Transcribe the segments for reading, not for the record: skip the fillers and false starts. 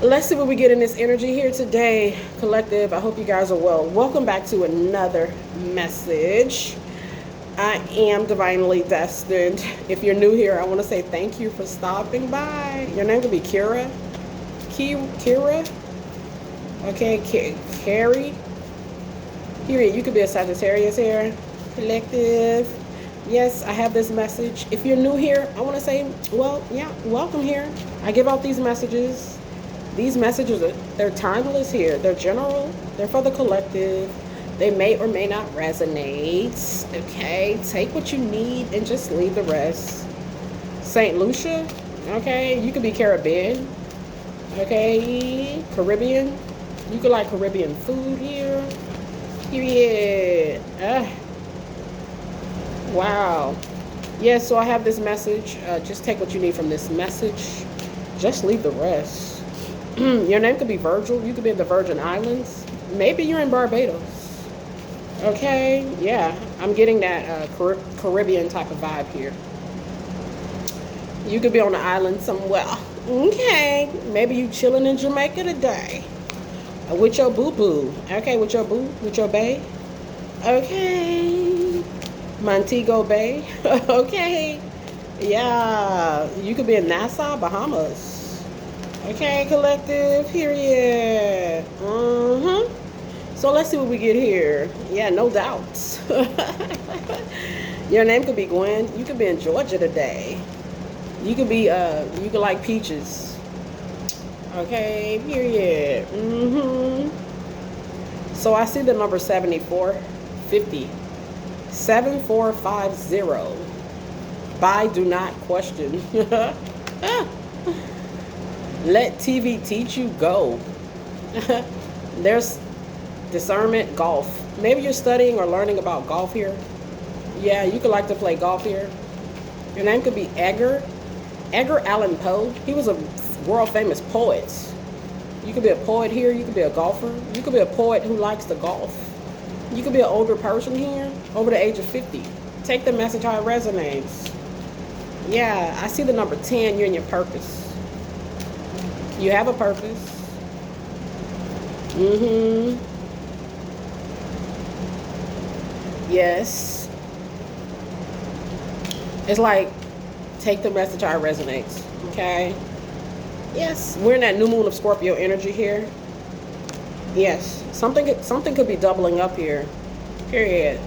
Let's see what we get in this energy here today, collective. I hope you guys are well. Welcome back to another message. I am divinely destined. If you're new here, I want to say thank you for stopping by. Your name could be Kira. Kira. Okay, Carrie. Here, you could be a Sagittarius here. Collective. Yes, I have this message. If you're new here, I want to say, well, yeah, welcome here. I give out these messages. These messages, they're timeless here. They're general. They're for the collective. They may or may not resonate. Okay, take what you need and just leave the rest. St. Lucia. Okay, you could be Caribbean. Okay, Caribbean. You could like Caribbean food here. Period. Wow. Yeah, so I have this message. Just take what you need from this message. Just leave the rest. Your name could be Virgil. You could be in the Virgin Islands. Maybe you're in Barbados. Okay, yeah. I'm getting that Caribbean type of vibe here. You could be on the island somewhere. Okay, maybe you chilling in Jamaica today. With your boo-boo. Okay, with your boo, with your bae. Okay. Montego Bay. Okay. Yeah, you could be in Nassau, Bahamas. Okay, collective, period. So let's see what we get here. Yeah, no doubts. Your name could be Gwen. You could be in Georgia today. You could be, you could like peaches. Okay, period. So I see the number 7450. 7450. Buy, do not question. Let TV teach you, go. There's discernment, golf. Maybe you're studying or learning about golf here. Yeah, you could like to play golf here. Your name could be Edgar Allan Poe. He was a world famous poet. You could be a poet here. You could be a golfer. You could be a poet who likes to golf. You could be an older person here, over the age of 50. Take the message how it resonates. Yeah, I see the number 10. You're in your purpose. You have a purpose. Yes. It's like, take the message how it resonates. Okay? Yes. We're in that new moon of Scorpio energy here. Yes. Something could be doubling up here. Period.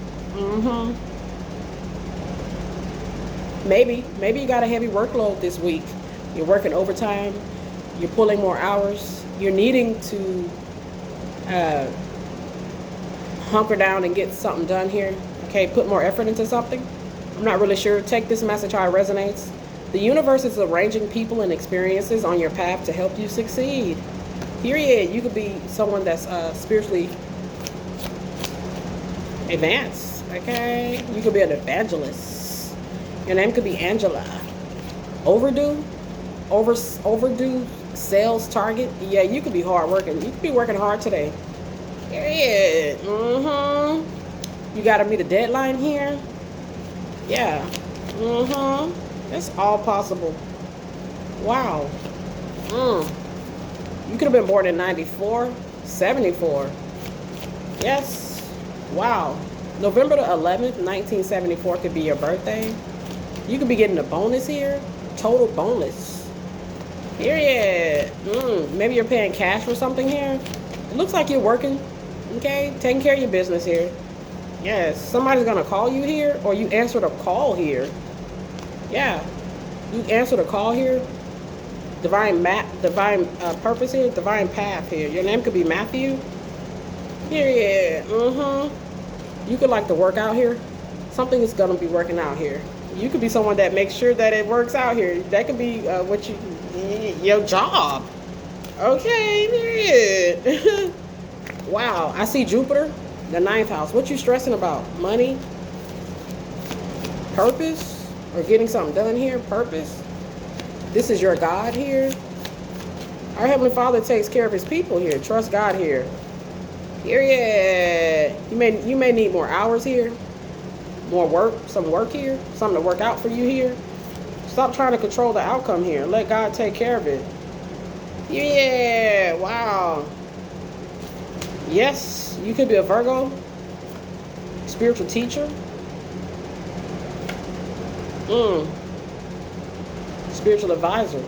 Maybe you got a heavy workload this week. You're working overtime. You're pulling more hours. You're needing to hunker down and get something done here. Okay, put more effort into something. I'm not really sure. Take this message how it resonates. The universe is arranging people and experiences on your path to help you succeed. Period. You could be someone that's spiritually advanced. Okay, you could be an evangelist. Your name could be Angela. Overdue sales target. Yeah, you could be hard working. You could be working hard today. Period. You got to meet a deadline here. Yeah. It's all possible. Wow. You could have been born in 94, 74. Yes. Wow. November the 11th, 1974 could be your birthday. You could be getting a bonus here. Total bonus. Period. Maybe you're paying cash for something here. It looks like you're working. Okay? Taking care of your business here. Yes. Somebody's going to call you here, or you answered a call here. Yeah. You answered a call here. Divine purpose here. Divine path here. Your name could be Matthew. Period. You could like to work out here. Something is going to be working out here. You could be someone that makes sure that it works out here. That could be your job. Okay, period. Wow, I see Jupiter, the 9th house. What you stressing about? Money? Purpose? Or getting something done here? Purpose? This is your God here. Our Heavenly Father takes care of his people here. Trust God here. Period. You may need more hours here. More work, some work here, something to work out for you here. Stop trying to control the outcome here. Let God take care of it. Yeah. Yes, you could be a Virgo, spiritual teacher. Spiritual advisor.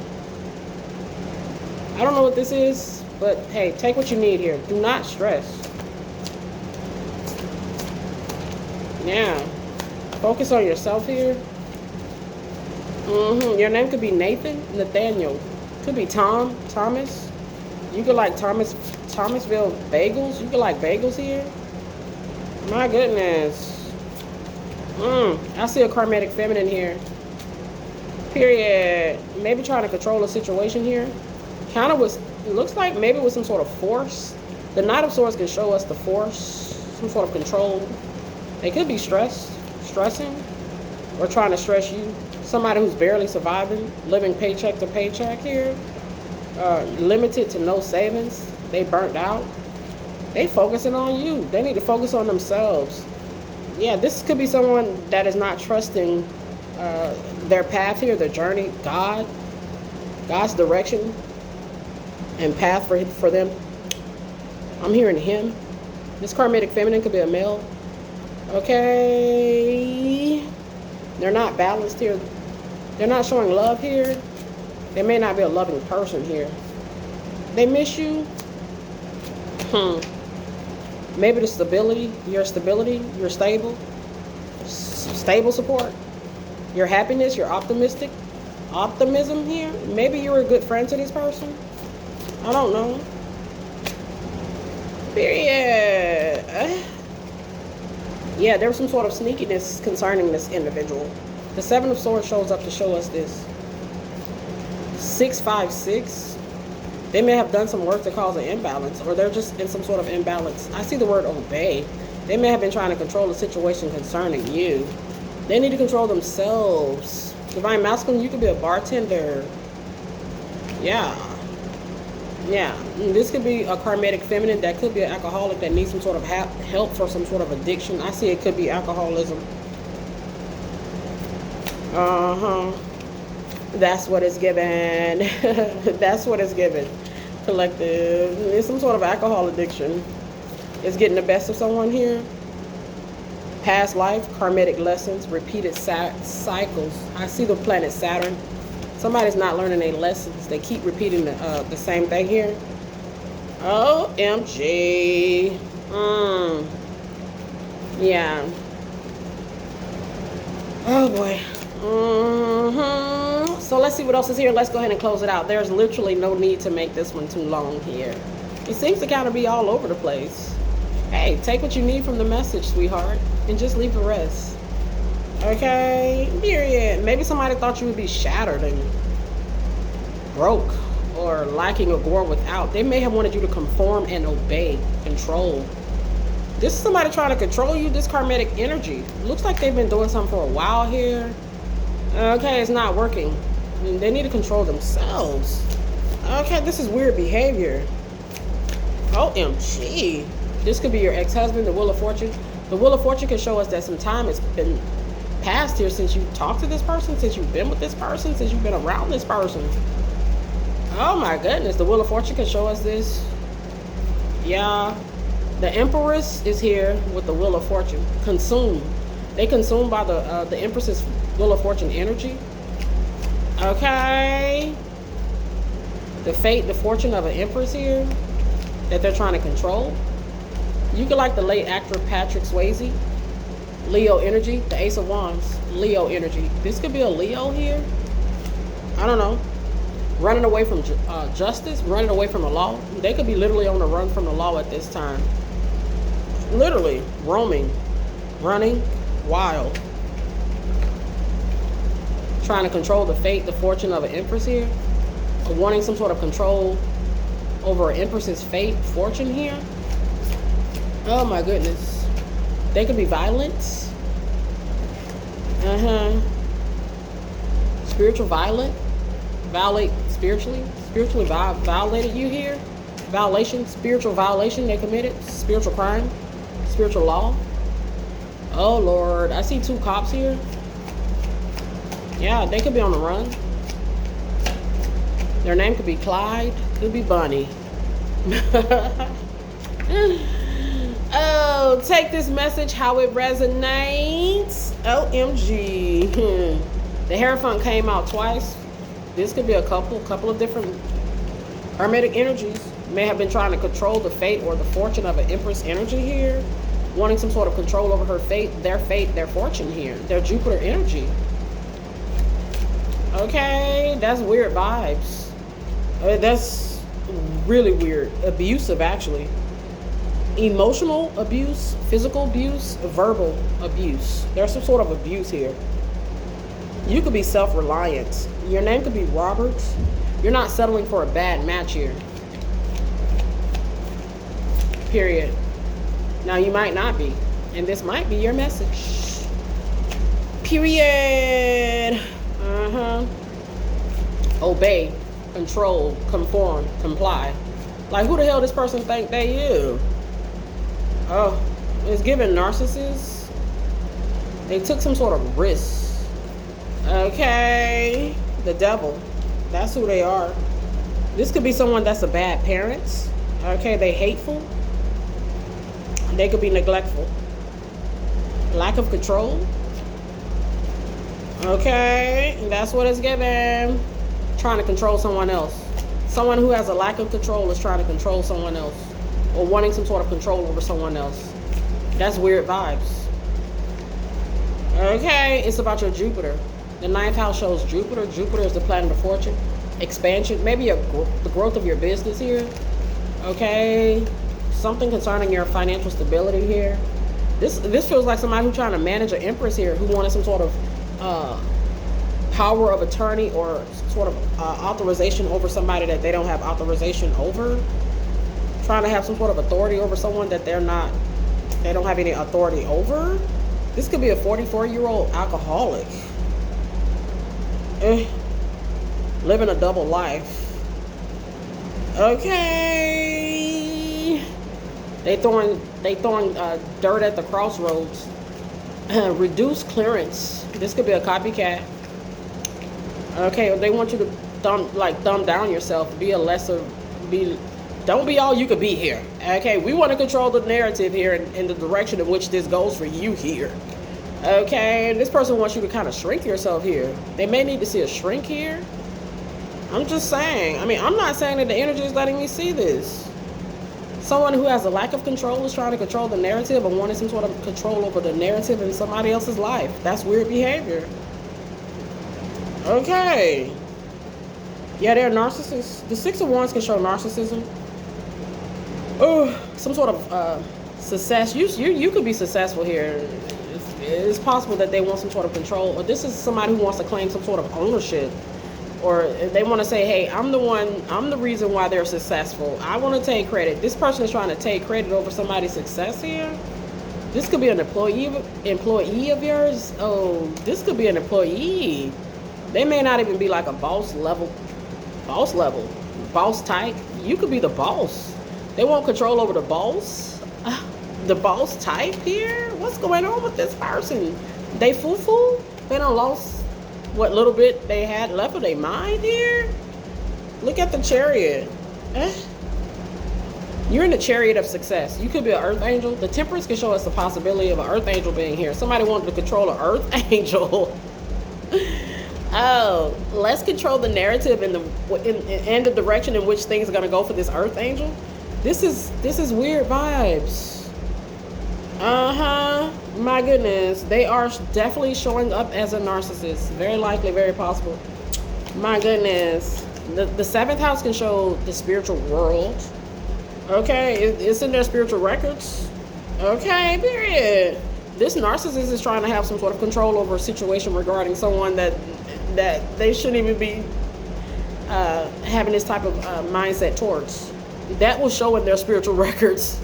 I don't know what this is, but hey, take what you need here. Do not stress. Yeah. Focus on yourself here. Your name could be Nathan, Nathaniel. Could be Tom, Thomas. You could like Thomasville bagels. You could like bagels here. My goodness. I see a karmatic feminine here. Period. Maybe trying to control a situation here. Kind of was, it looks like maybe with some sort of force. The Knight of Swords can show us the force, some sort of control. They could be stressing, or trying to stress you. Somebody who's barely surviving, living paycheck to paycheck here. Limited to no savings. They burnt out. They focusing on you. They need to focus on themselves. Yeah, this could be someone that is not trusting their path here, their journey, God's direction and path for them. I'm hearing him. This karmatic feminine could be a male. Okay. They're not balanced here. They're not showing love here. They may not be a loving person here. They miss you. Maybe the stability, your stable. Stable support. Your happiness, your optimism here. Maybe you're a good friend to this person. I don't know. Period. Yeah, there's some sort of sneakiness concerning this individual. The Seven of Swords shows up to show us this. 656. They may have done some work to cause an imbalance, or they're just in some sort of imbalance. I see the word obey. They may have been trying to control the situation concerning you. They need to control themselves. Divine Masculine, you could be a bartender. Yeah. This could be a karmatic feminine. That could be an alcoholic that needs some sort of help for some sort of addiction. I see it could be alcoholism. That's what it's given. That's what it's given. Collective. It's some sort of alcohol addiction. It's getting the best of someone here. Past life, karmatic lessons, repeated cycles. I see the planet Saturn. Somebody's not learning their lessons. They keep repeating the same thing here. OMG. Yeah. Oh boy. So let's see what else is here. Let's go ahead and close it out. There's literally no need to make this one too long here. It seems to kind of be all over the place. Hey, take what you need from the message, sweetheart, and just leave the rest. Okay? Period. Maybe somebody thought you would be shattered and broke or lacking or going without. They may have wanted you to conform and obey, control. This is somebody trying to control you, this karmatic energy. Looks like they've been doing something for a while here. Okay, it's not working. They need to control themselves. Okay, this is weird behavior. OMG. This could be your ex-husband, the Wheel of Fortune. The Wheel of Fortune can show us that some time has been passed here since you talked to this person, since you've been with this person, since you've been around this person. Oh my goodness, the Wheel of Fortune can show us this. Yeah. The Empress is here with the Wheel of Fortune. Consumed. They consumed by the Empress's Wheel of Fortune energy. Okay. The fate, the fortune of an Empress here that they're trying to control. You could like the late actor Patrick Swayze. Leo energy. The Ace of Wands. Leo energy. This could be a Leo here. I don't know. Running away from justice. Running away from the law. They could be literally on the run from the law at this time. Literally. Roaming. Running. Wild. Trying to control the fate, the fortune of an Empress here. Or wanting some sort of control over an Empress's fate, fortune here. Oh my goodness. They could be violent. Spiritual violent. Violate spiritually. Spiritually violated you here. Violation. Spiritual violation they committed. Spiritual crime. Spiritual law. Oh Lord. I see two cops here. Yeah, they could be on the run. Their name could be Clyde. Could be Bunny. Oh, take this message how it resonates. OMG. The Hierophant came out twice. This could be a couple of different Hermetic energies. May have been trying to control the fate or the fortune of an Empress energy here. Wanting some sort of control over her fate, their fortune here. Their Jupiter energy. Okay, that's weird vibes. That's really weird. Abusive, actually. Emotional abuse, physical abuse, verbal abuse. There's some sort of abuse here. You could be self-reliant. Your name could be Robert. You're not settling for a bad match here. Period. Now you might not be. And this might be your message. Period. Obey, control, conform, comply. Like, who the hell this person think they is? Oh, it's giving narcissists. They took some sort of risk. Okay. The devil. That's who they are. This could be someone that's a bad parent. Okay, they hateful. They could be neglectful. Lack of control. Okay, that's what it's given. Trying to control someone else. Someone who has a lack of control is trying to control someone else. Or wanting some sort of control over someone else. That's weird vibes. Okay, it's about your Jupiter. The 9th house shows Jupiter. Jupiter is the planet of fortune. Expansion. Maybe the growth of your business here. Okay. Something concerning your financial stability here. This feels like somebody who's trying to manage an Empress here, who wanted some sort of power of attorney or sort of authorization over somebody that they don't have authorization over. Trying to have some sort of authority over someone that they don't have any authority over. This could be a 44-year-old alcoholic. Living a double life. Okay. They throwing dirt at the crossroads. Reduce clearance. This could be a copycat. Okay, they want you to dumb down yourself. Don't be all you could be here. Okay, we want to control the narrative here in the direction in which this goes for you here. Okay, this person wants you to kind of shrink yourself here. They may need to see a shrink here. I'm just saying. I mean, I'm not saying that the energy is letting me see this. Someone who has a lack of control is trying to control the narrative and wanting some sort of control over the narrative in somebody else's life. That's weird behavior. Okay. Yeah, they're narcissists. The 6 of Wands can show narcissism. Oh, some sort of success. You could be successful here. It's possible that they want some sort of control, or this is somebody who wants to claim some sort of ownership, or they want to say, hey, I'm the reason why they're successful. I want to take credit. This person is trying to take credit over somebody's success here. This could be an employee of yours. Oh, this could be an employee. They may not even be like a boss type. You could be the boss. They want control over the boss. The boss type here? What's going on with this person? They foo-foo? They done lost what little bit they had left of their mind here? Look at the Chariot. You're in the Chariot of success. You could be an Earth Angel. The Temperance can show us the possibility of an Earth Angel being here. Somebody wanted to control an Earth Angel. Oh, let's control the narrative and the direction in which things are going to go for this Earth Angel. This is weird vibes. My goodness. They are definitely showing up as a narcissist. Very likely, very possible. My goodness. The 7th house can show the spiritual world. Okay, it's in their spiritual records. Okay, period. This narcissist is trying to have some sort of control over a situation regarding someone that they shouldn't even be having this type of mindset towards. That will show in their spiritual records.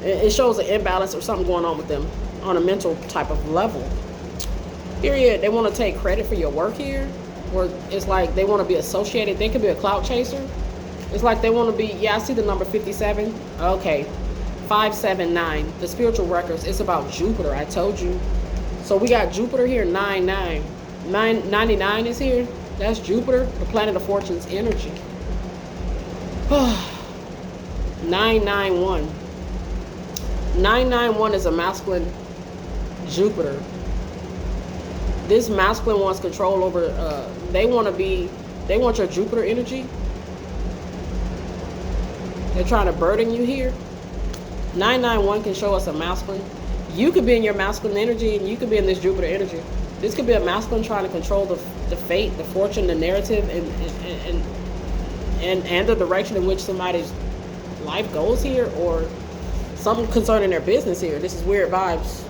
It shows an imbalance or something going on with them on a mental type of level. Period. They want to take credit for your work here. Or it's like they want to be associated. They could be a clout chaser. It's like they want to be, yeah, I see the number 57. Okay. 579. The spiritual records. It's about Jupiter. I told you. So we got Jupiter here, 99. 99 is here. That's Jupiter, the planet of fortune's energy. 991. 991 is a masculine Jupiter. This masculine wants control over, they want your Jupiter energy. They're trying to burden you here. 991 can show us a masculine. You could be in your masculine energy, and you could be in this Jupiter energy. This could be a masculine trying to control the fate, the fortune, the narrative, and the direction in which somebody's life goes here, or something concerning their business here. This is weird vibes.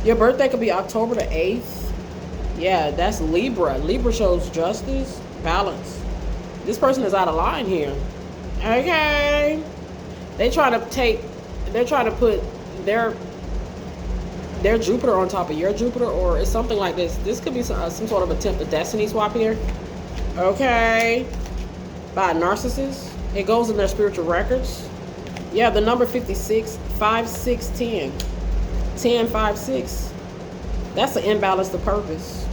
Your birthday could be October the 8th. Yeah, that's Libra. Libra shows justice, balance. This person is out of line here. Okay. They're trying to put their Jupiter on top of your Jupiter, or it's something like this. This could be some sort of attempt at destiny swap here. Okay. By a narcissist. It goes in their spiritual records. Yeah, the number 56, 5610. 10, 5, 6. That's an imbalance to purpose.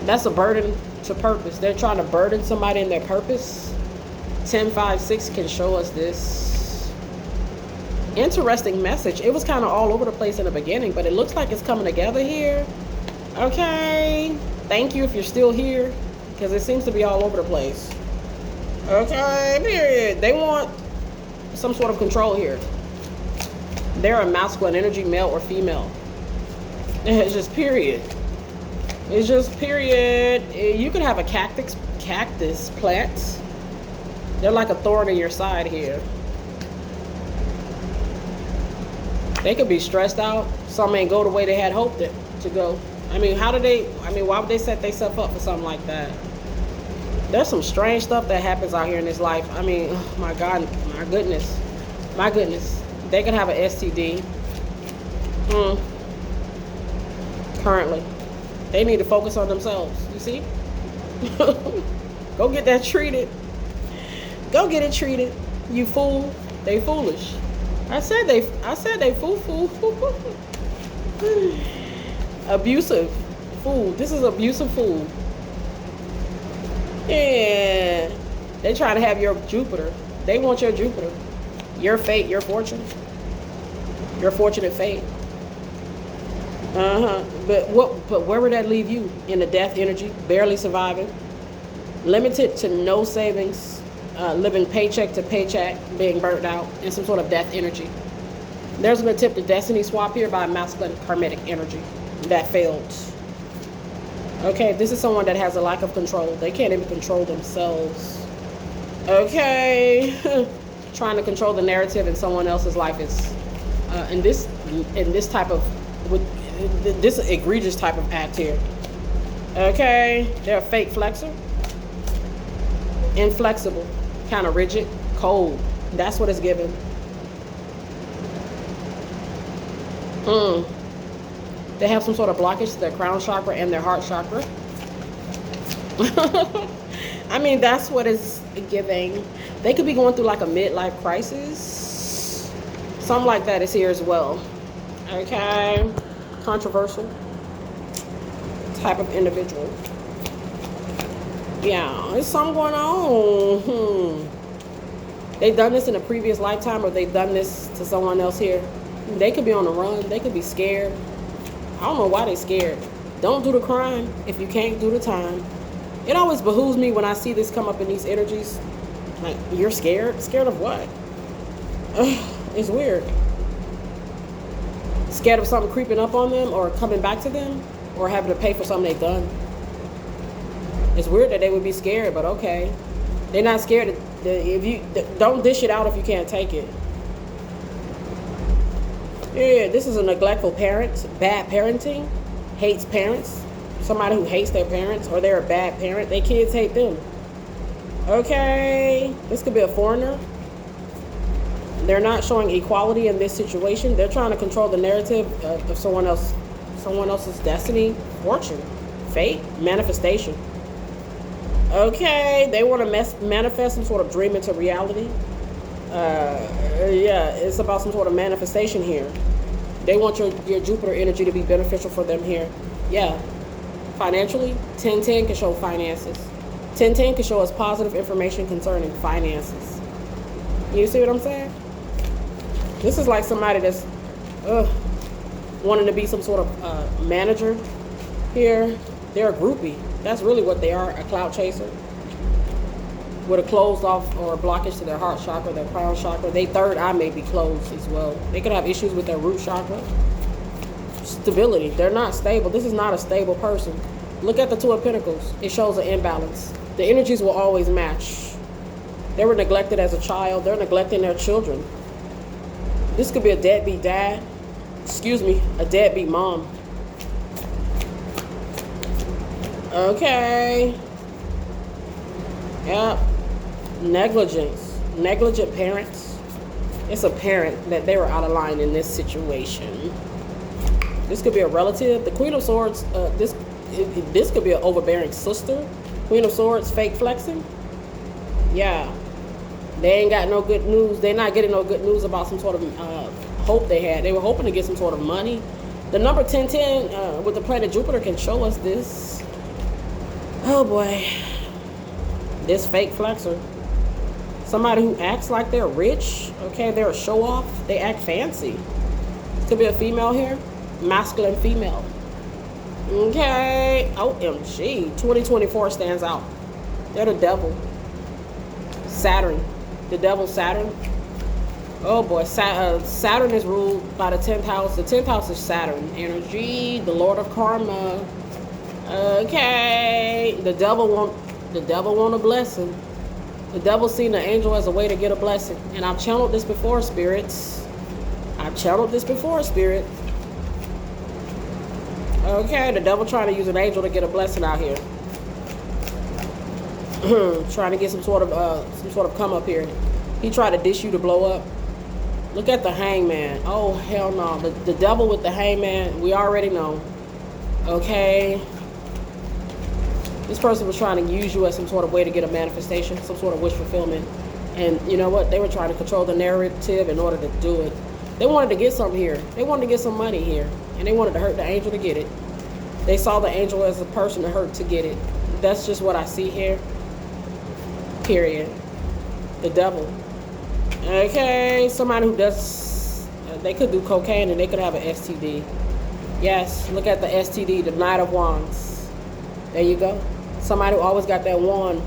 That's a burden to purpose. They're trying to burden somebody in their purpose. 10, 5, 6 can show us this. Interesting message. It was kind of all over the place in the beginning, but it looks like it's coming together here. Okay. Thank you if you're still here, because it seems to be all over the place. Okay, period. They want some sort of control here. They're a masculine energy, male or female. It's just period. It's just period. You can have a cactus plant. They're like a thorn in your side here. They could be stressed out. Some ain't go the way they had hoped it to go. I mean, why would they set themselves up for something like that? There's some strange stuff that happens out here in this life. I mean, oh my God, my goodness. My goodness. They could have an STD. Currently. They need to focus on themselves. You see? Go get that treated. Go get it treated. You fool. They foolish. I said they fool. Abusive fool. This is abusive fool. Yeah. They try to have your Jupiter. They want your Jupiter. Your fate, your fortune. Your fortunate fate. But where would that leave you? In the death energy, barely surviving, limited to no savings, living paycheck to paycheck, being burnt out, in some sort of death energy. There's an attempt at destiny swap here by a masculine karmic energy that failed. Okay, this is someone that has a lack of control. They can't even control themselves. Okay, trying to control the narrative in someone else's life is, in this type of, with this egregious type of act here. Okay, they're a fake flexor, inflexible, kind of rigid, cold. That's what it's given. They have some sort of blockage to their crown chakra and their heart chakra. I mean, that's what it's giving. They could be going through like a midlife crisis. Something like that is here as well. Okay. Controversial type of individual. Yeah, there's something going on. They've done this in a previous lifetime, or they've done this to someone else here. They could be on the run. They could be scared. I don't know why they're scared. Don't do the crime if you can't do the time. It always behooves me when I see this come up in these energies. Like, you're scared? Scared of what? It's weird. Scared of something creeping up on them, or coming back to them, or having to pay for something they've done. It's weird that they would be scared, but okay. They're not scared. If you don't dish it out if you can't take it. Yeah, this is a neglectful parent, bad parenting, hates parents, somebody who hates their parents, or they're a bad parent. Their kids hate them. Okay, this could be a foreigner. They're not showing equality in this situation. They're trying to control the narrative of someone else's destiny, fortune, fate, manifestation. Okay, they want to manifest some sort of dream into reality. Yeah, it's about some sort of manifestation here. They want your Jupiter energy to be beneficial for them here. Yeah. Financially, 1010 can show finances. 1010 can show us positive information concerning finances. You see what I'm saying? This is like somebody that's wanting to be some sort of manager here. They're a groupie. That's really what they are, a clout chaser. With a closed off or a blockage to their heart chakra, their crown chakra. Their third eye may be closed as well. They could have issues with their root chakra. Stability. They're not stable. This is not a stable person. Look at the Two of Pentacles. It shows an imbalance. The energies will always match. They were neglected as a child. They're neglecting their children. This could be a deadbeat dad. Excuse me, a deadbeat mom. Okay. Yep. Negligence. Negligent parents. It's apparent that they were out of line in this situation. This could be a relative. The Queen of Swords, this could be an overbearing sister. Queen of Swords, fake flexing. Yeah. They ain't got no good news. They're not getting no good news about some sort of hope they had. They were hoping to get some sort of money. The number 1010 with the planet Jupiter can show us this. Oh boy. This fake flexer. Somebody who acts like they're rich. Okay, they're a show off. They act fancy. Could be a female here. Masculine female. Okay. OMG. 2024 stands out. They're the devil. Saturn. The devil Saturn. Oh boy. Saturn is ruled by the 10th house. The 10th house is Saturn energy. The Lord of Karma. Okay. The devil want a blessing. The devil seen the angel as a way to get a blessing. And I've channeled this before, spirits. I've channeled this before, spirit. Okay, the devil trying to use an angel to get a blessing out here. Trying to get some sort of come up here. He tried to dish you to blow up. Look at the hangman. Oh, hell no. The devil with the hangman, we already know. Okay. This person was trying to use you as some sort of way to get a manifestation, some sort of wish fulfillment. And you know what? They were trying to control the narrative in order to do it. They wanted to get something here. They wanted to get some money here. And they wanted to hurt the angel to get it. They saw the angel as a person to hurt to get it. That's just what I see here. Period. The devil. Okay, somebody who does, they could do cocaine and they could have an STD. Yes, look at the STD, the Knight of Wands. There you go. Somebody who always got that wand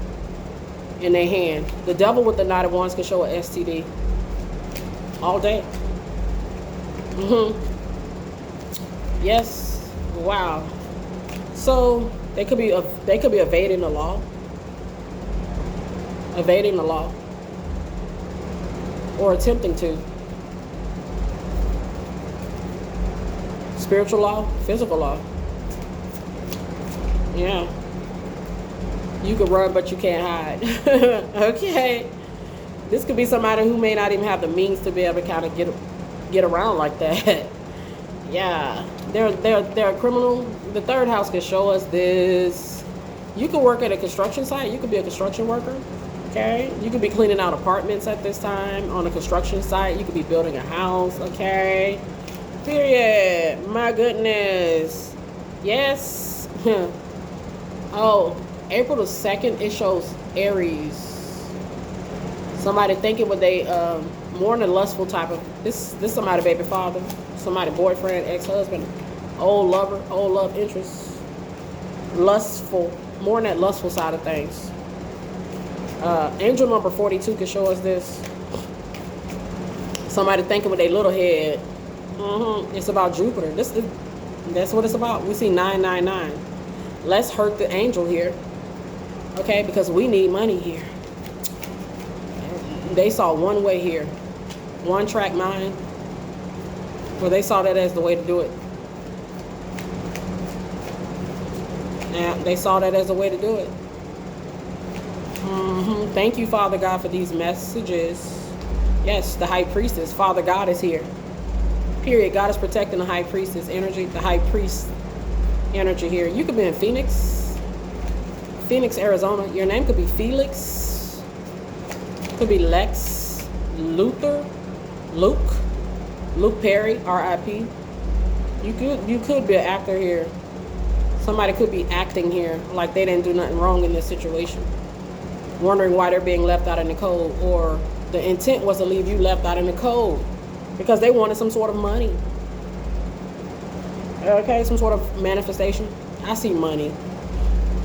in their hand. The devil with the Knight of Wands can show an STD all day. Yes. Wow. So they could be evading the law. Evading the law. Or attempting to. Spiritual law, physical law. Yeah. You can run, but you can't hide. Okay. This could be somebody who may not even have the means to be able to kind of get around like that. Yeah. They're a criminal. The third house can show us this. You could work at a construction site. You could be a construction worker. Okay. You could be cleaning out apartments at this time on a construction site. You could be building a house. Okay. Period. My goodness. Yes. Oh, April the 2nd, it shows Aries. Somebody thinking with they more than a lustful type of this somebody baby father, somebody boyfriend, ex-husband, old lover, old love interest. Lustful, more than that lustful side of things. Angel number 42 can show us this. Somebody thinking with their little head. It's about Jupiter. That's what it's about. We see 999. Let's hurt the angel here. Okay, because we need money here. They saw one way here. One track mind. Well, they saw that as the way to do it. Yeah, they saw that as a way to do it. Thank you, Father God, for these messages. Yes, the High Priestess. Father God is here. Period. God is protecting the High Priestess energy. The High Priest energy here. You could be in Phoenix, Arizona. Your name could be Felix. Could be Lex, Luther, Luke Perry, R.I.P. You could be an actor here. Somebody could be acting here like they didn't do nothing wrong in this situation, wondering why they're being left out in the cold, or The intent was to leave you left out in the cold because they wanted some sort of money. Okay, some sort of manifestation. I see money.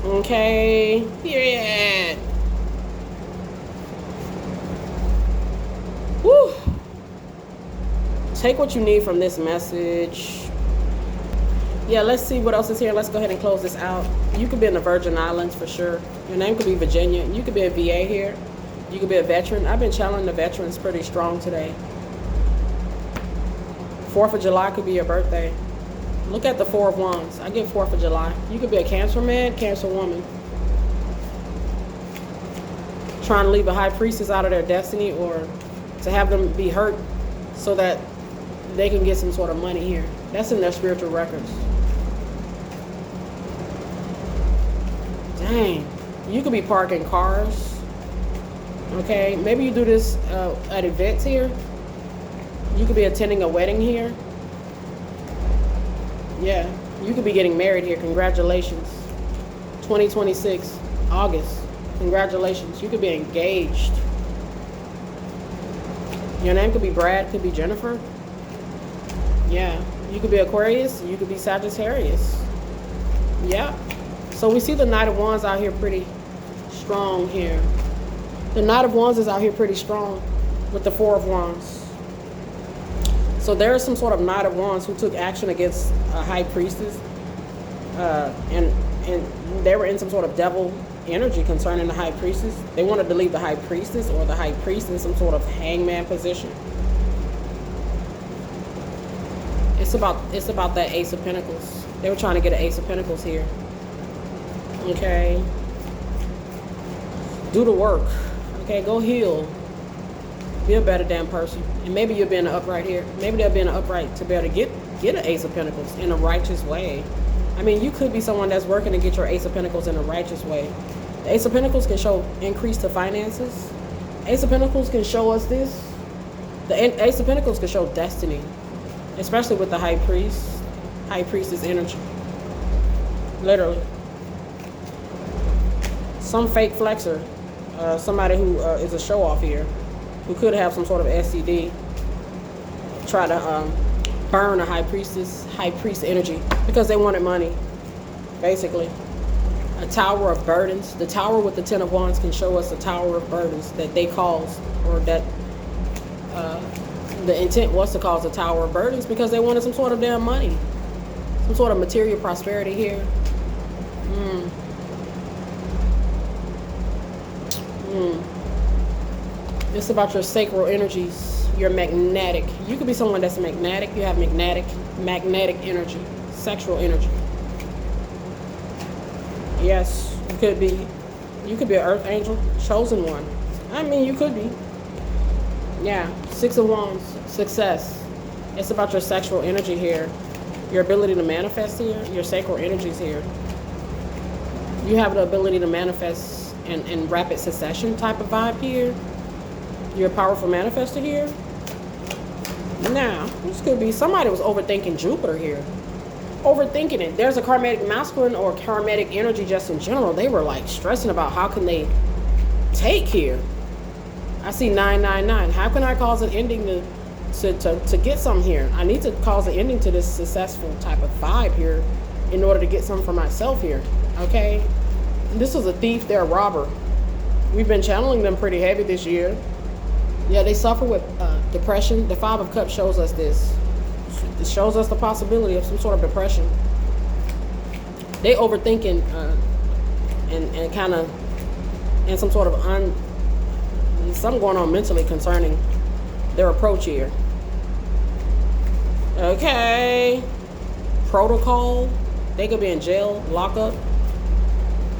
Okay, period. Woo. Take what you need from this message. Yeah, let's see what else is here. Let's go ahead and close this out. You could be in the Virgin Islands for sure. Your name could be Virginia. You could be a VA here. You could be a veteran. I've been channeling the veterans pretty strong today. 4th of July could be your birthday. Look at the 4 of Wands. I get 4th of July. You could be a Cancer man, Cancer woman. Trying to leave a high priestess out of their destiny or to have them be hurt so that they can get some sort of money here. That's in their spiritual records. Dang. You could be parking cars. Okay. Maybe you do this at events here. You could be attending a wedding here. Yeah. You could be getting married here. Congratulations. 2026, August. Congratulations. You could be engaged. Your name could be Brad, could be Jennifer. Yeah. You could be Aquarius. You could be Sagittarius. Yeah. So we see the Knight of Wands out here pretty strong here. The Knight of Wands is out here pretty strong with the 4 of Wands. So there is some sort of Knight of Wands who took action against a high priestess. And they were in some sort of devil energy concerning the high priestess. They wanted to leave the high priestess or the high priest in some sort of hangman position. It's about that Ace of Pentacles. They were trying to get an Ace of Pentacles here. Okay. Do the work. Okay, go heal. Be a better damn person. And maybe you'll be in the upright here. Maybe they'll be in the upright to be able to get an Ace of Pentacles in a righteous way. I mean, you could be someone that's working to get your Ace of Pentacles in a righteous way. The Ace of Pentacles can show increase to finances. Ace of Pentacles can show us this. The Ace of Pentacles can show destiny. Especially with the high priestess energy. Literally. Some fake flexer, somebody who is a show-off here, who could have some sort of STD, try to burn a high priest energy because they wanted money, basically. A tower of burdens. The tower with the 10 of Wands can show us a tower of burdens that they caused, or that the intent was to cause a tower of burdens because they wanted some sort of damn money, some sort of material prosperity here. It's about your sacral energies. You're magnetic. You could be someone that's magnetic. You have magnetic energy, sexual energy. Yes, you could be an earth angel, chosen one. I mean, you could be. Yeah, 6 of Wands, success. It's about your sexual energy here. Your ability to manifest here, your sacral energies here. You have the ability to manifest in rapid succession type of vibe here. You're a powerful manifester here. Now, this could be somebody was overthinking Jupiter here. Overthinking it. There's a karmatic masculine or karmatic energy just in general. They were like stressing about how can they take here. I see 999. How can I cause an ending to get some here? I need to cause an ending to this successful type of vibe here in order to get some for myself here. Okay? This is a thief. They're a robber. We've been channeling them pretty heavy this year. Yeah, they suffer with depression. The 5 of Cups shows us this. It shows us the possibility of some sort of depression. They overthinking and kind of in some sort of something going on mentally concerning their approach here. Okay. Protocol. They could be in jail, lockup.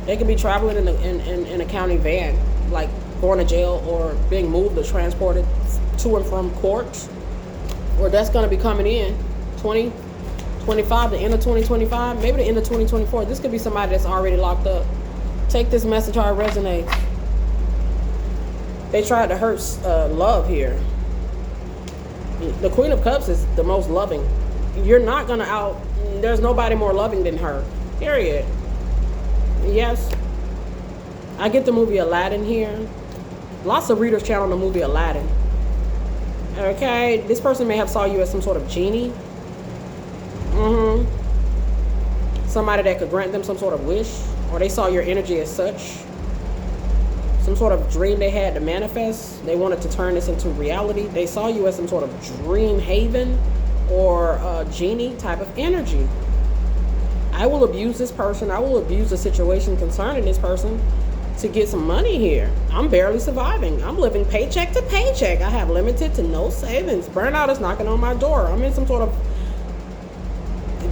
They could be traveling in a county van, like going to jail or being moved or transported to and from courts. Or that's going to be coming in 2025, the end of 2025, maybe the end of 2024. This could be somebody that's already locked up. Take this message how it resonates. They tried to hurt love here. The Queen of Cups is the most loving. You're not going to there's nobody more loving than her. Period. Yes. I get the movie Aladdin here. Lots of readers channel the movie Aladdin. Okay, this person may have saw you as some sort of genie. Somebody that could grant them some sort of wish, or they saw your energy as such. Some sort of dream they had to manifest. They wanted to turn this into reality. They saw you as some sort of dream haven or a genie type of energy. I will abuse this person. I will abuse the situation concerning this person to get some money here. I'm barely surviving. I'm living paycheck to paycheck. I have limited to no savings. Burnout is knocking on my door. I'm in some sort of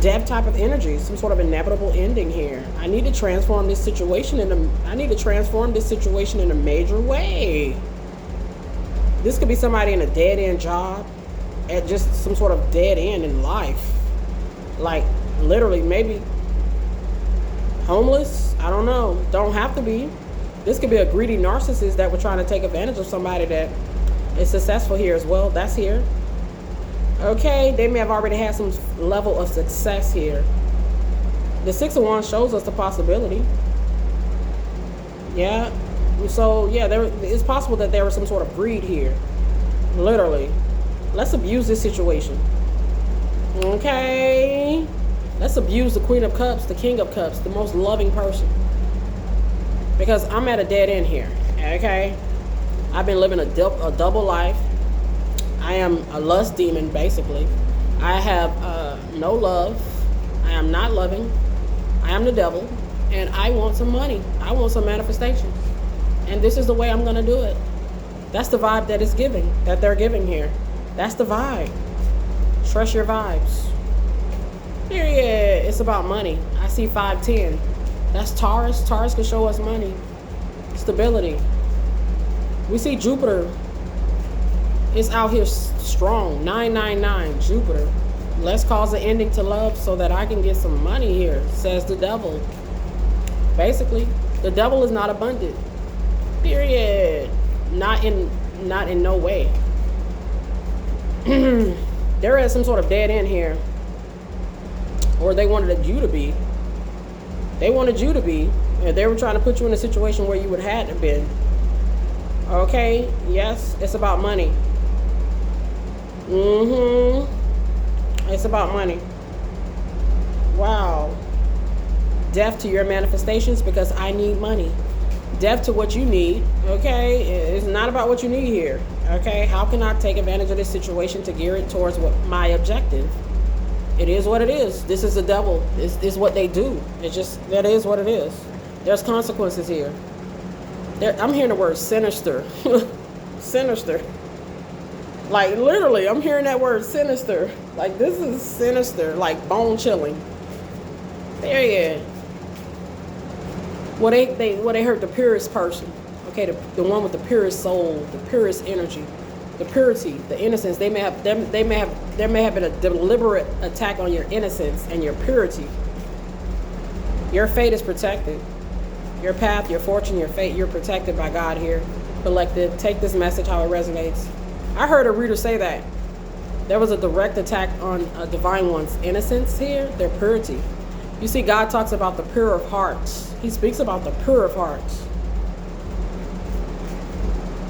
death type of energy, some sort of inevitable ending here. I need to transform this situation in a major way. This could be somebody in a dead end job, at just some sort of dead end in life. Like literally, maybe homeless. I don't know. Don't have to be. This could be a greedy narcissist that were trying to take advantage of somebody that is successful here as well. That's here. Okay, they may have already had some level of success here. The Six of Wands shows us the possibility. Yeah. So, yeah, it's possible that there was some sort of greed here. Literally. Let's abuse this situation. Okay. Let's abuse the Queen of Cups, the King of Cups, the most loving person. Because I'm at a dead end here. Okay. I've been living a double life. I am a lust demon, basically. I have no love. I am not loving. I am the devil. And I want some money. I want some manifestation. And this is the way I'm going to do it. That's the vibe that it's giving, that they're giving here. That's the vibe. Trust your vibes. Period. It's about money. I see 510. That's Taurus. Taurus can show us money. Stability. We see Jupiter is out here strong. 999, Jupiter. Let's cause an ending to love so that I can get some money here, says the devil. Basically, the devil is not abundant. Period. Not in no way. They're at some sort of dead end here. Or they wanted you to be. They wanted you to be. And they were trying to put you in a situation where you would have to been. Okay, yes, it's about money. It's about money. Wow. Death to your manifestations because I need money. Death to what you need. Okay, it's not about what you need here. Okay, how can I take advantage of this situation to gear it towards what my objective? It is what it is. This is the devil. This is what they do. It's just, that is what it is. There's consequences here. I'm hearing the word sinister. Sinister. Like literally, I'm hearing that word sinister. Like this is sinister, like bone chilling. Period. Well, they hurt the purest person. Okay, the one with the purest soul, the purest energy, the purity, the innocence. There may have been a deliberate attack on your innocence and your purity. Your fate is protected. Your path, your fortune, your fate, you're protected by God here. Collective, take this message how it resonates. I heard a reader say that there was a direct attack on a divine one's innocence here, their purity. You see, God talks about the pure of hearts. He speaks about the pure of hearts.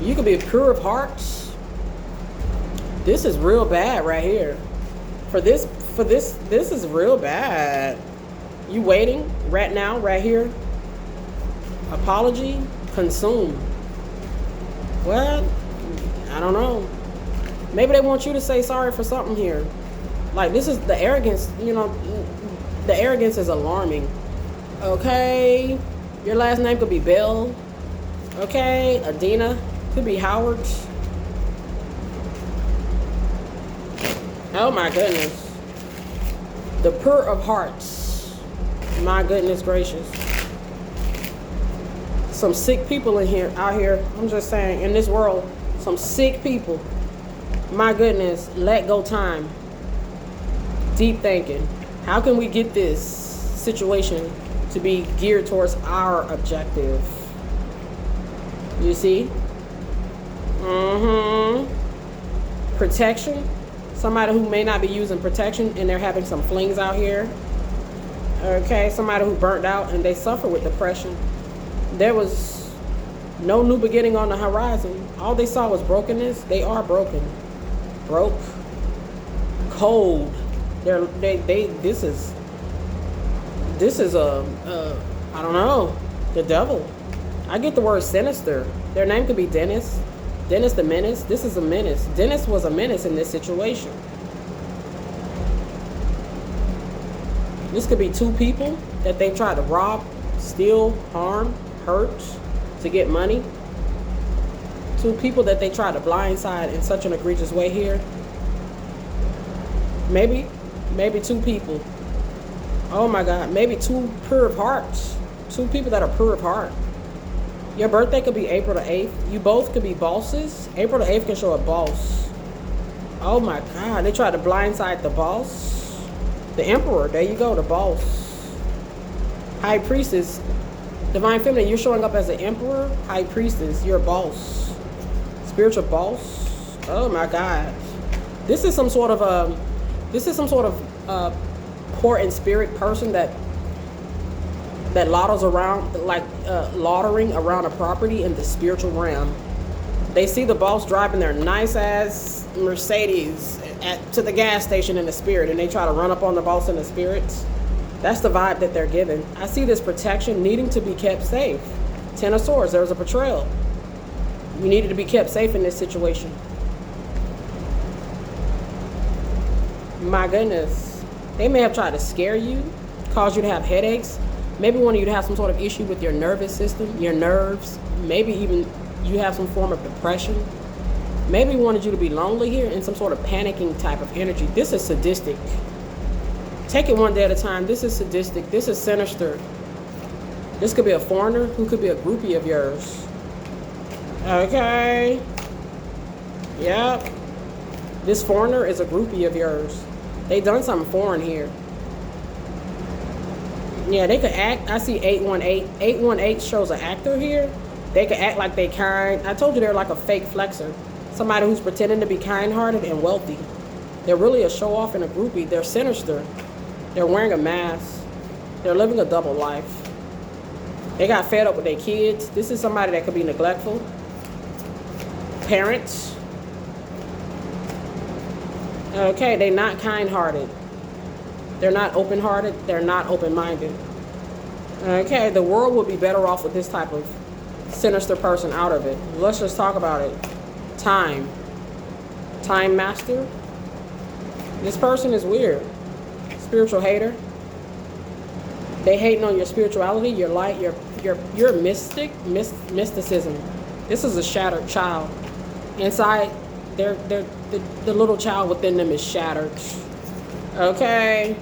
You could be pure of hearts. This is real bad right here. This is real bad. You waiting right now, right here? Apology, consume. What? I don't know. Maybe they want you to say sorry for something here. Like this is the arrogance, you know, the arrogance is alarming. Okay. Your last name could be Bell. Okay. Adina. Could be Howard. Oh my goodness. The pure of hearts. My goodness gracious. Some sick people out here. I'm just saying, in this world, some sick people. My goodness, let go time. Deep thinking. How can we get this situation to be geared towards our objective? You see? Protection. Somebody who may not be using protection and they're having some flings out here. Okay, somebody who burnt out and they suffer with depression. There was No new beginning on the horizon. All they saw was brokenness. They are broken. Broke. Cold. This is I don't know, the devil. I get the word sinister. Their name could be Dennis. Dennis the Menace. This is a menace. Dennis was a menace in this situation. This could be two people that they tried to rob, steal, harm, hurt to get money. Two people that they tried to blindside in such an egregious way here. Maybe two people. Oh my God, maybe two pure of hearts. Two people that are pure of heart. Your birthday could be April the 8th. You both could be bosses. April the 8th can show a boss. Oh my God, they tried to blindside the boss. The emperor, there you go, the boss. High priestess, divine feminine, you're showing up as an emperor. High priestess, you're a boss. Spiritual boss. Oh my God. This is some sort of poor in spirit person that lotters around, like lottering around a property in the spiritual realm. They see the boss driving their nice ass Mercedes to the gas station in the spirit, and they try to run up on the boss in the spirits. That's the vibe that they're given. I see this protection needing to be kept safe. Ten of Swords, there was a betrayal. You needed to be kept safe in this situation. My goodness. They may have tried to scare you, cause you to have headaches. Maybe wanted you to have some sort of issue with your nervous system, your nerves. Maybe even you have some form of depression. Maybe wanted you to be lonely here in some sort of panicking type of energy. This is sadistic. Take it one day at a time. This is sadistic. This is sinister. This could be a foreigner who could be a groupie of yours. Okay. Yep. This foreigner is a groupie of yours. They done something foreign here. Yeah, they could act. I see 818. 818 shows an actor here. They could act like they kind. I told you they're like a fake flexer. Somebody who's pretending to be kind-hearted and wealthy. They're really a show-off and a groupie. They're sinister. They're wearing a mask. They're living a double life. They got fed up with their kids. This is somebody that could be neglectful. Parents. Okay, they're not kind-hearted. They're not open-hearted. They're not open-minded. Okay, the world would be better off with this type of sinister person out of it. Let's just talk about it. Time master. This person is weird. Spiritual hater. They hating on your spirituality, your light, your mysticism. This is a shattered child. Inside, the little child within them is shattered. Okay,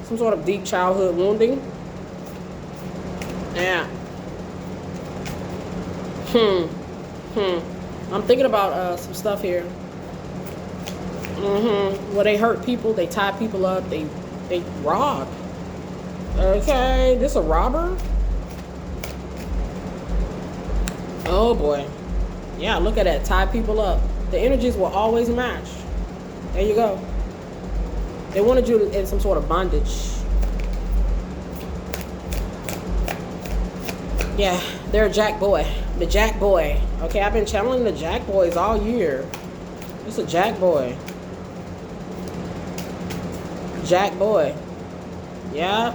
some sort of deep childhood wounding. Yeah. I'm thinking about some stuff here. Where they hurt people, they tie people up, they rob. Okay, this a robber? Oh boy. Yeah, look at that. Tie people up. The energies will always match. There you go. They wanted you in some sort of bondage. Yeah, they're a Jack boy. The Jack boy. Okay, I've been channeling the Jack boys all year. It's a Jack boy. Jack boy. Yeah.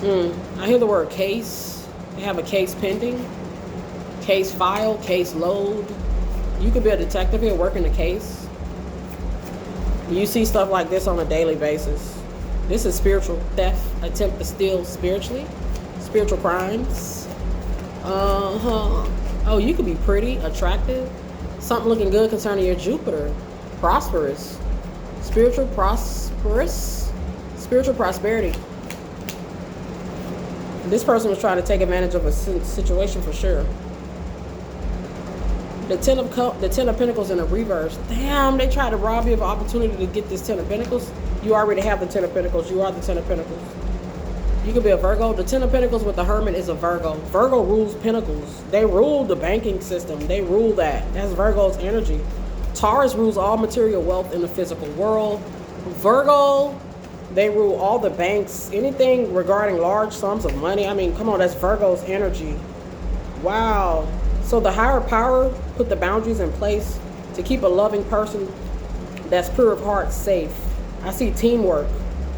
I hear the word case. They have a case pending. Case file, case load. You could be a detective here working the case. You see stuff like this on a daily basis. This is spiritual theft, attempt to steal spiritually. Spiritual crimes. Oh, you could be pretty, attractive. Something looking good concerning your Jupiter. Prosperous. Spiritual prosperous. Spiritual prosperity. This person was trying to take advantage of a situation for sure. The Ten of Pentacles in a reverse. Damn, they tried to rob you of an opportunity to get this Ten of Pentacles. You already have the Ten of Pentacles. You are the Ten of Pentacles. You could be a Virgo. The Ten of Pentacles with the Hermit is a Virgo. Virgo rules Pentacles. They rule the banking system. They rule that. That's Virgo's energy. Taurus rules all material wealth in the physical world. Virgo, they rule all the banks. Anything regarding large sums of money. I mean, come on, that's Virgo's energy. Wow. So the higher power put the boundaries in place to keep a loving person that's pure of heart safe. I see teamwork.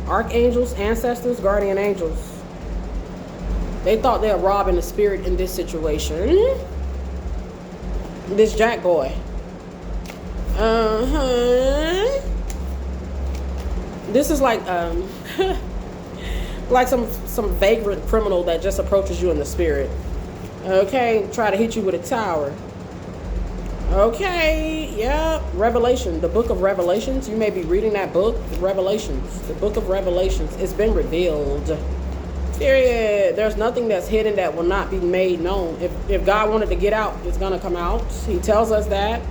Archangels, ancestors, guardian angels. They thought they were robbing the spirit in this situation. This Jack boy. This is like like some vagrant criminal that just approaches you in the spirit. Okay, try to hit you with a tower. Okay, yeah, Revelation, the book of Revelations. You may be reading that book, Revelations, the book of Revelations. It's been revealed. Period. There's nothing that's hidden that will not be made known. If God wanted to get out, it's gonna come out. He tells us that.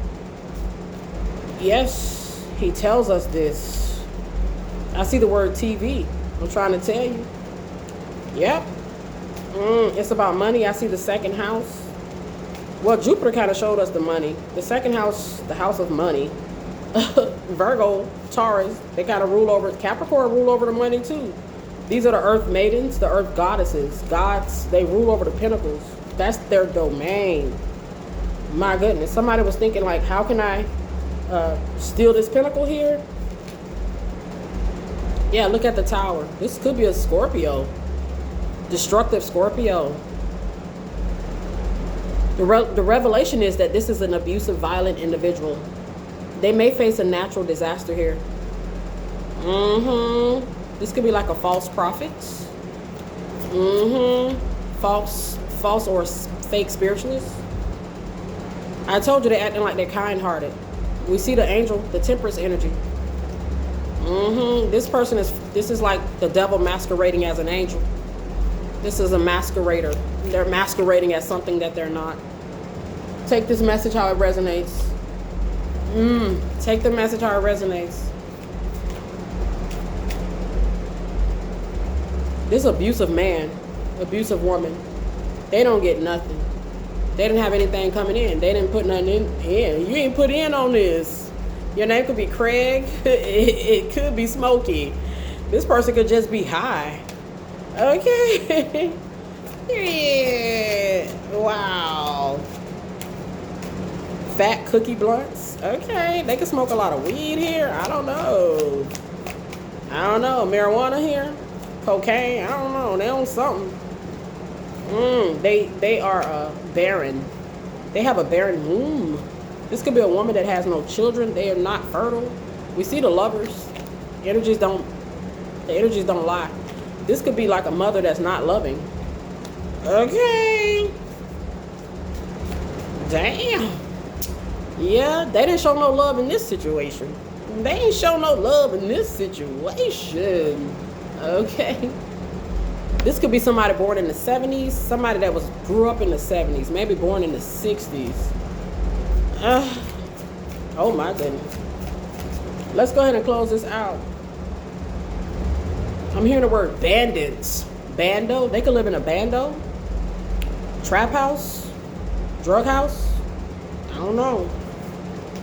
Yes, he tells us this. I see the word TV. I'm trying to tell you. Yep. It's about money. I see the second house. Well, Jupiter kind of showed us the money. The second house, the house of money. Virgo, Taurus, they kind of rule over. Capricorn rule over the money too. These are the earth maidens, the earth goddesses. Gods, they rule over the pinnacles. That's their domain. My goodness. Somebody was thinking like, how can I steal this pinnacle here? Yeah, look at the tower. This could be a Scorpio. Destructive Scorpio. The revelation is that this is an abusive, violent individual. They may face a natural disaster here. This could be like a false prophet. False or fake spiritualist. I told you they're acting like they're kind-hearted. We see the angel, the temperance energy. This is like the devil masquerading as an angel. This is a masquerader. They're masquerading as something that they're not. Take this message how it resonates. Take the message how it resonates. This abusive man, abusive woman, they don't get nothing. They didn't have anything coming in. They didn't put nothing in. You ain't put in on this. Your name could be Craig. It could be Smokey. This person could just be high. Okay. Yeah. Wow. Fat cookie blunts. Okay. They can smoke a lot of weed here. I don't know. Marijuana here. Cocaine. I don't know. They own something. They are barren. They have a barren womb. This could be a woman that has no children. They are not fertile. We see the lovers. The energies don't lie. This could be like a mother that's not loving. Okay. Damn. Yeah, they didn't show no love in this situation. They ain't show no love in this situation. Okay. This could be somebody born in the 70s, somebody that grew up in the 70s, maybe born in the 60s. Oh my goodness. Let's go ahead and close this out. I'm hearing the word bandits. Bando. They could live in a bando. Trap house. Drug house. I don't know.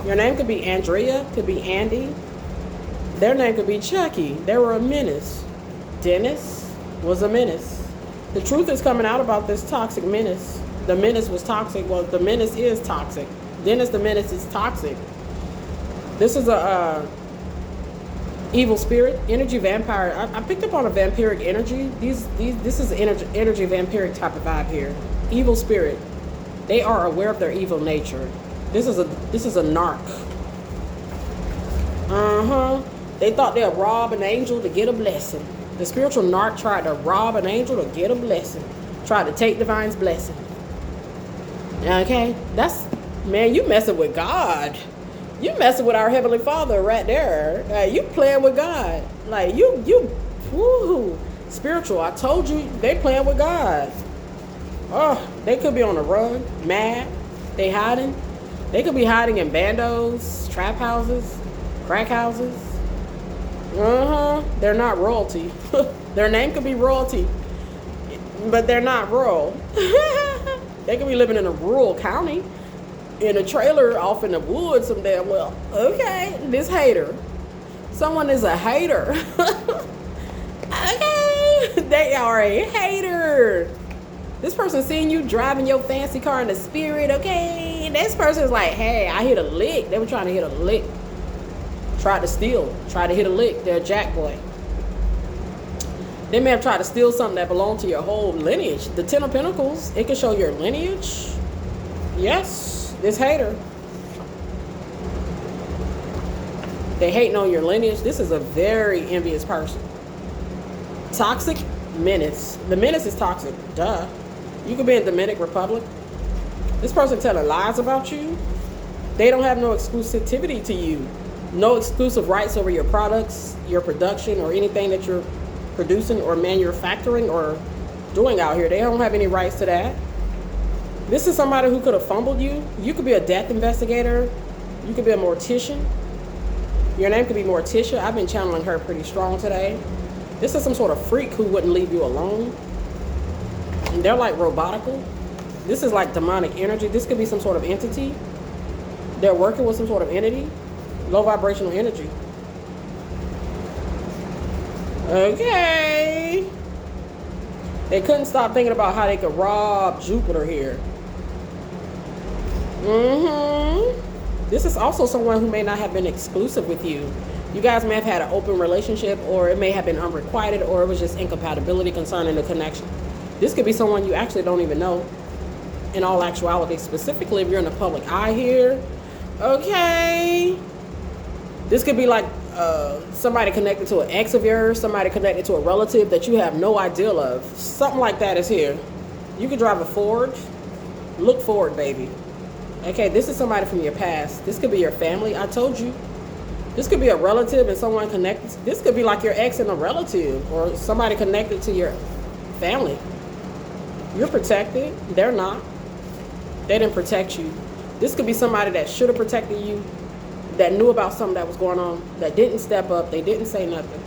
Your name could be Andrea. Could be Andy. Their name could be Chucky. They were a menace. Dennis was a menace. The truth is coming out about this toxic menace. The menace was toxic. Well, the menace is toxic. Dennis the menace is toxic. This is a evil spirit, energy vampire. I picked up on a vampiric energy. This is energy vampiric type of vibe here. Evil spirit. They are aware of their evil nature. This is a narc. They thought they'd rob an angel to get a blessing. The spiritual narc tried to rob an angel to get a blessing. Tried to take divine's blessing. Okay, man, you messing with God. You messing with our Heavenly Father right there. You playing with God. Like, woo, spiritual. I told you, they playing with God. Oh, they could be on the run, mad. They hiding. They could be hiding in bandos, trap houses, crack houses. They're not royalty. Their name could be royalty, but they're not rural. They could be living in a rural county, in a trailer off in the woods some damn well. Okay, this hater. Someone is a hater. Okay, they are a hater. This person seeing you driving your fancy car in the spirit, okay? And this person's like, hey, I hit a lick. They were trying to hit a lick. Tried to steal. Tried to hit a lick. They're a jack boy. They may have tried to steal something that belonged to your whole lineage. The Ten of Pentacles, it can show your lineage. Yes, this hater. They hating on your lineage. This is a very envious person. Toxic menace. The menace is toxic. Duh. You could be in Dominican Republic. This person telling lies about you. They don't have no exclusivity to you. No exclusive rights over your products, your production, or anything that you're producing or manufacturing or doing out here. They don't have any rights to that. This is somebody who could have fumbled you. You could be a death investigator. You could be a mortician. Your name could be Morticia. I've been channeling her pretty strong today. This is some sort of freak who wouldn't leave you alone. And they're like robotical. This is like demonic energy. This could be some sort of entity. They're working with some sort of entity. Low vibrational energy. Okay. They couldn't stop thinking about how they could rob Jupiter here. This is also someone who may not have been exclusive with you. You guys may have had an open relationship, or it may have been unrequited, or it was just incompatibility concerning the connection. This could be someone you actually don't even know in all actuality, specifically if you're in the public eye here. Okay. This could be like somebody connected to an ex of yours, somebody connected to a relative that you have no idea of. Something like that is here. You could drive a Ford. Look forward, baby. Okay, this is somebody from your past. This could be your family. I told you. This could be a relative and someone connected. This could be like your ex and a relative, or somebody connected to your family. You're protected. They're not. They didn't protect you. This could be somebody that should have protected you, that knew about something that was going on, that didn't step up. They didn't say nothing.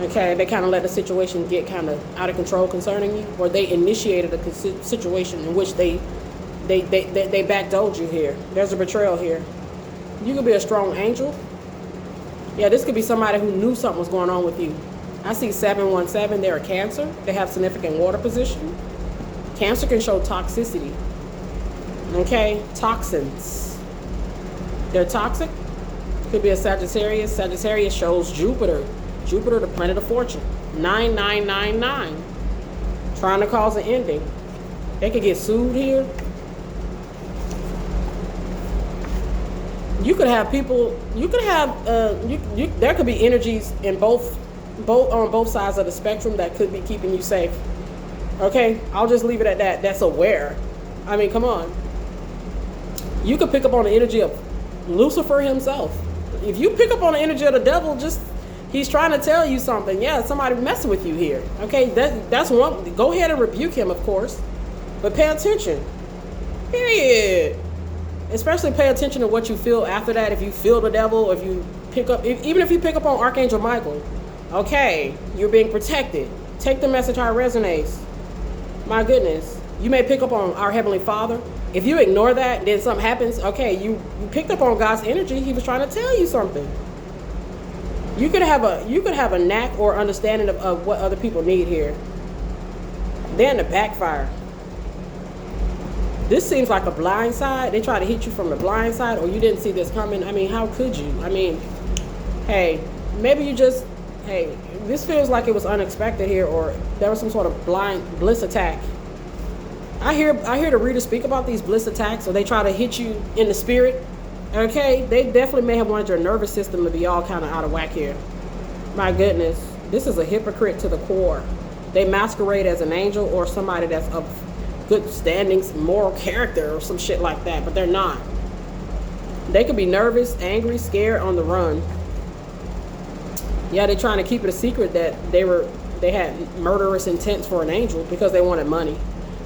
Okay, they kind of let the situation get kind of out of control concerning you, or they initiated a situation in which they backdoored you here. There's a betrayal here. You could be a strong angel. Yeah, this could be somebody who knew something was going on with you. I see 717. They're a Cancer. They have significant water position. Cancer can show toxicity. Okay, toxins. They're toxic. Could be a Sagittarius. Sagittarius shows Jupiter. Jupiter, the planet of fortune. 9999. Trying to cause an ending. They could get sued here. You could have people. You could have. There could be energies in on both sides of the spectrum that could be keeping you safe. Okay, I'll just leave it at that. That's aware. I mean, come on. You could pick up on the energy of Lucifer himself. If you pick up on the energy of the devil, he's trying to tell you something. Yeah, somebody messing with you here. Okay, that's one. Go ahead and rebuke him, of course, but pay attention. Period. Especially pay attention to what you feel after that. If you feel the devil, if you pick up, even if you pick up on Archangel Michael, okay, you're being protected. Take the message how it resonates. My goodness, you may pick up on our Heavenly Father. If you ignore that, then something happens. Okay, you picked up on God's energy. He was trying to tell you something. You could have a knack or understanding of what other people need here. Then the backfire. This seems like a blind side. They try to hit you from the blind side, or you didn't see this coming. I mean, how could you? I mean, hey, maybe you just, hey, this feels like it was unexpected here, or there was some sort of bliss attack. I hear the reader speak about these bliss attacks, or they try to hit you in the spirit. Okay, they definitely may have wanted your nervous system to be all kind of out of whack here. My goodness, this is a hypocrite to the core. They masquerade as an angel or somebody that's of good standings, moral character, or some shit like that, but they're not. They could be nervous, angry, scared, on the run. Yeah, they're trying to keep it a secret that they had murderous intents for an angel because they wanted money.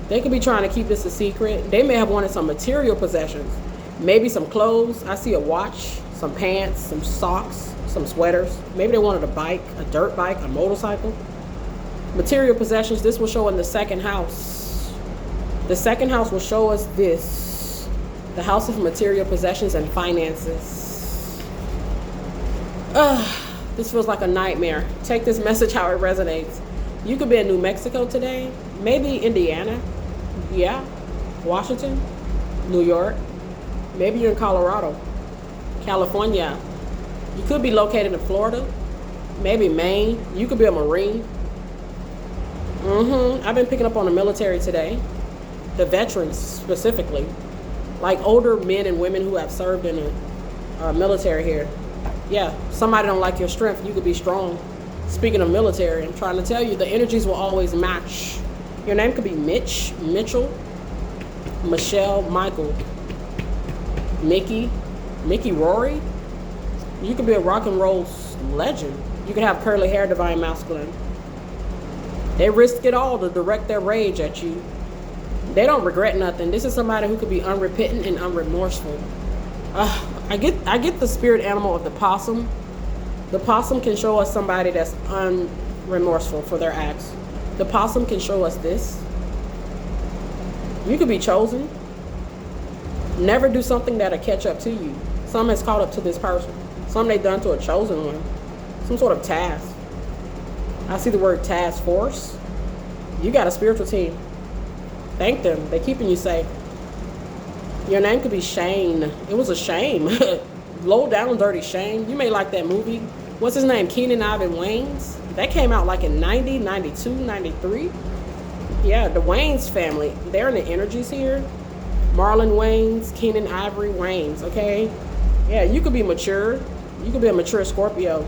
They could be trying to keep this a secret. They may have wanted some material possessions, maybe some clothes. I see a watch, some pants, some socks, some sweaters. Maybe they wanted a bike, a dirt bike, a motorcycle. Material possessions. This will show in the second house. The second house will show us this. The house of material possessions and finances. This feels like a nightmare. Take this message how it resonates. You could be in New Mexico today, maybe Indiana, yeah, Washington, New York, maybe you're in Colorado, California. You could be located in Florida, maybe Maine. You could be a Marine. I've been picking up on the military today, the veterans specifically, like older men and women who have served in the military here. Yeah, somebody don't like your strength, you could be strong. Speaking of military, I'm trying to tell you, the energies will always match. Your name could be Mitch, Mitchell, Michelle, Michael, Mickey Rory. You could be a rock and roll legend. You could have curly hair, divine masculine. They risk it all to direct their rage at you. They don't regret nothing. This is somebody who could be unrepentant and unremorseful. I get the spirit animal of the possum. The possum can show us somebody that's unremorseful for their acts. The possum can show us this. You could be chosen. Never do something that'll catch up to you. Something has caught up to this person. Something they done to a chosen one. Some sort of task. I see the word task force. You got a spiritual team. Thank them. They're keeping you safe. Your name could be Shane. It was a shame. Low down, dirty Shane. You may like that movie. What's his name? Keenen Ivory Wayans. That came out like in 90, 92, 93. Yeah, the Wayans family. They're in the energies here. Marlon Wayans, Keenen Ivory Wayans, okay? Yeah, you could be mature. You could be a mature Scorpio.